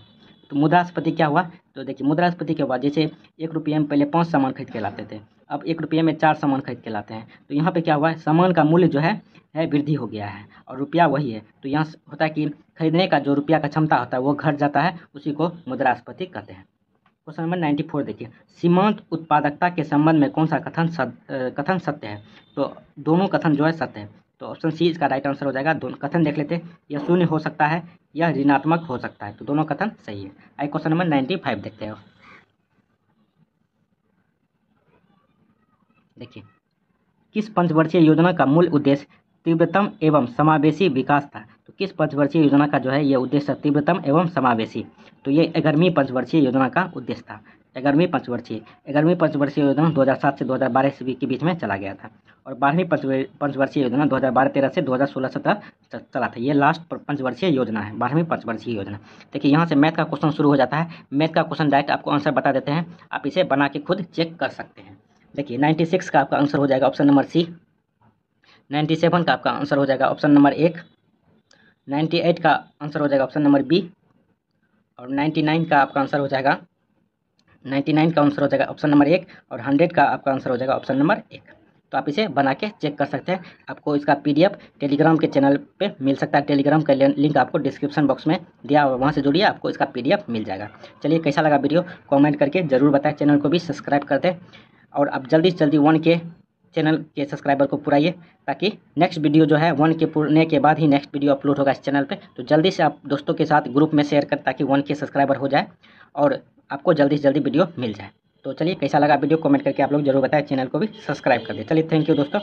तो मुद्रास्फीति क्या हुआ, तो देखिए मुद्रास्फीति के बाद जैसे 1 रुपये में पहले 5 सामान खरीद के लाते थे, अब 1 रुपये में 4 सामान खरीद के लाते हैं। तो यहाँ पे क्या हुआ है, सामान का मूल्य जो है वृद्धि हो गया है और रुपया वही है। तो यहाँ होता है कि खरीदने का जो रुपया का क्षमता होता है वो घट जाता है, उसी को मुद्रास्फीति कहते हैं। क्वेश्चन नंबर 94 देखिए, सीमांत उत्पादकता के संबंध में कौन सा कथन सत्य है। तो दोनों कथन जो है सत्य है। तो ऑप्शन सी इसका राइट आंसर हो जाएगा। दोनों कथन देख लेते हैं, यह शून्य हो सकता है या ऋणात्मक हो सकता है। तो दोनों कथन सही है। आइए क्वेश्चन नंबर 95 देखते हैं। देखिए, किस पंचवर्षीय योजना का मूल उद्देश्य तीव्रतम एवं समावेशी विकास था। तो किस पंचवर्षीय योजना का जो है ये उद्देश्य तीव्रतम एवं समावेशी। तो ये 11वीं पंचवर्षीय योजना का उद्देश्य था। 11वीं पंचवर्षीय योजना 2007 से 2012 ईस्वी के बीच में चला गया था। और 12वीं पंचवर्षीय योजना 2012-13 से 2016-17 चला था। ये लास्ट पंचवर्षीय योजना है, 12वीं पंचवर्षीय योजना। देखिए यहाँ से मैथ का क्वेश्चन शुरू हो जाता है। मैथ का क्वेश्चन डायरेक्ट आपको आंसर बता देते हैं, आप इसे बना के खुद चेक कर सकते हैं। देखिए 96 का आपका आंसर हो जाएगा ऑप्शन नंबर सी। 97 का आपका आंसर हो जाएगा ऑप्शन नंबर 1। 98 का आंसर हो जाएगा ऑप्शन नंबर बी। और 99 का आपका आंसर हो जाएगा 99 का आंसर हो जाएगा ऑप्शन नंबर 1। और 100 का आपका आंसर हो जाएगा ऑप्शन नंबर 1। तो आप इसे बना के चेक कर सकते हैं। आपको इसका PDF टेलीग्राम के चैनल पे मिल सकता है। टेलीग्राम का लिंक आपको डिस्क्रिप्शन बॉक्स में दिया हुआ, वहाँ से जुड़िए, आपको इसका PDF मिल जाएगा। चलिए कैसा लगा वीडियो कमेंट करके ज़रूर बताएं। चैनल को भी सब्सक्राइब कर दें और आप जल्दी से जल्दी 1 के चैनल के सब्सक्राइबर को पुराइए, ताकि नेक्स्ट वीडियो जो है 1 के पुरने के बाद ही नेक्स्ट वीडियो अपलोड होगा इस चैनल पे। तो जल्दी से आप दोस्तों के साथ ग्रुप में शेयर करें ताकि 1 के सब्सक्राइबर हो जाए और आपको जल्दी से जल्दी वीडियो मिल जाए। तो चलिए कैसा लगा वीडियो कमेंट करके आप लोग जरूर बताएं। चैनल को भी सब्सक्राइब कर दें। चलिए थैंक यू दोस्तों।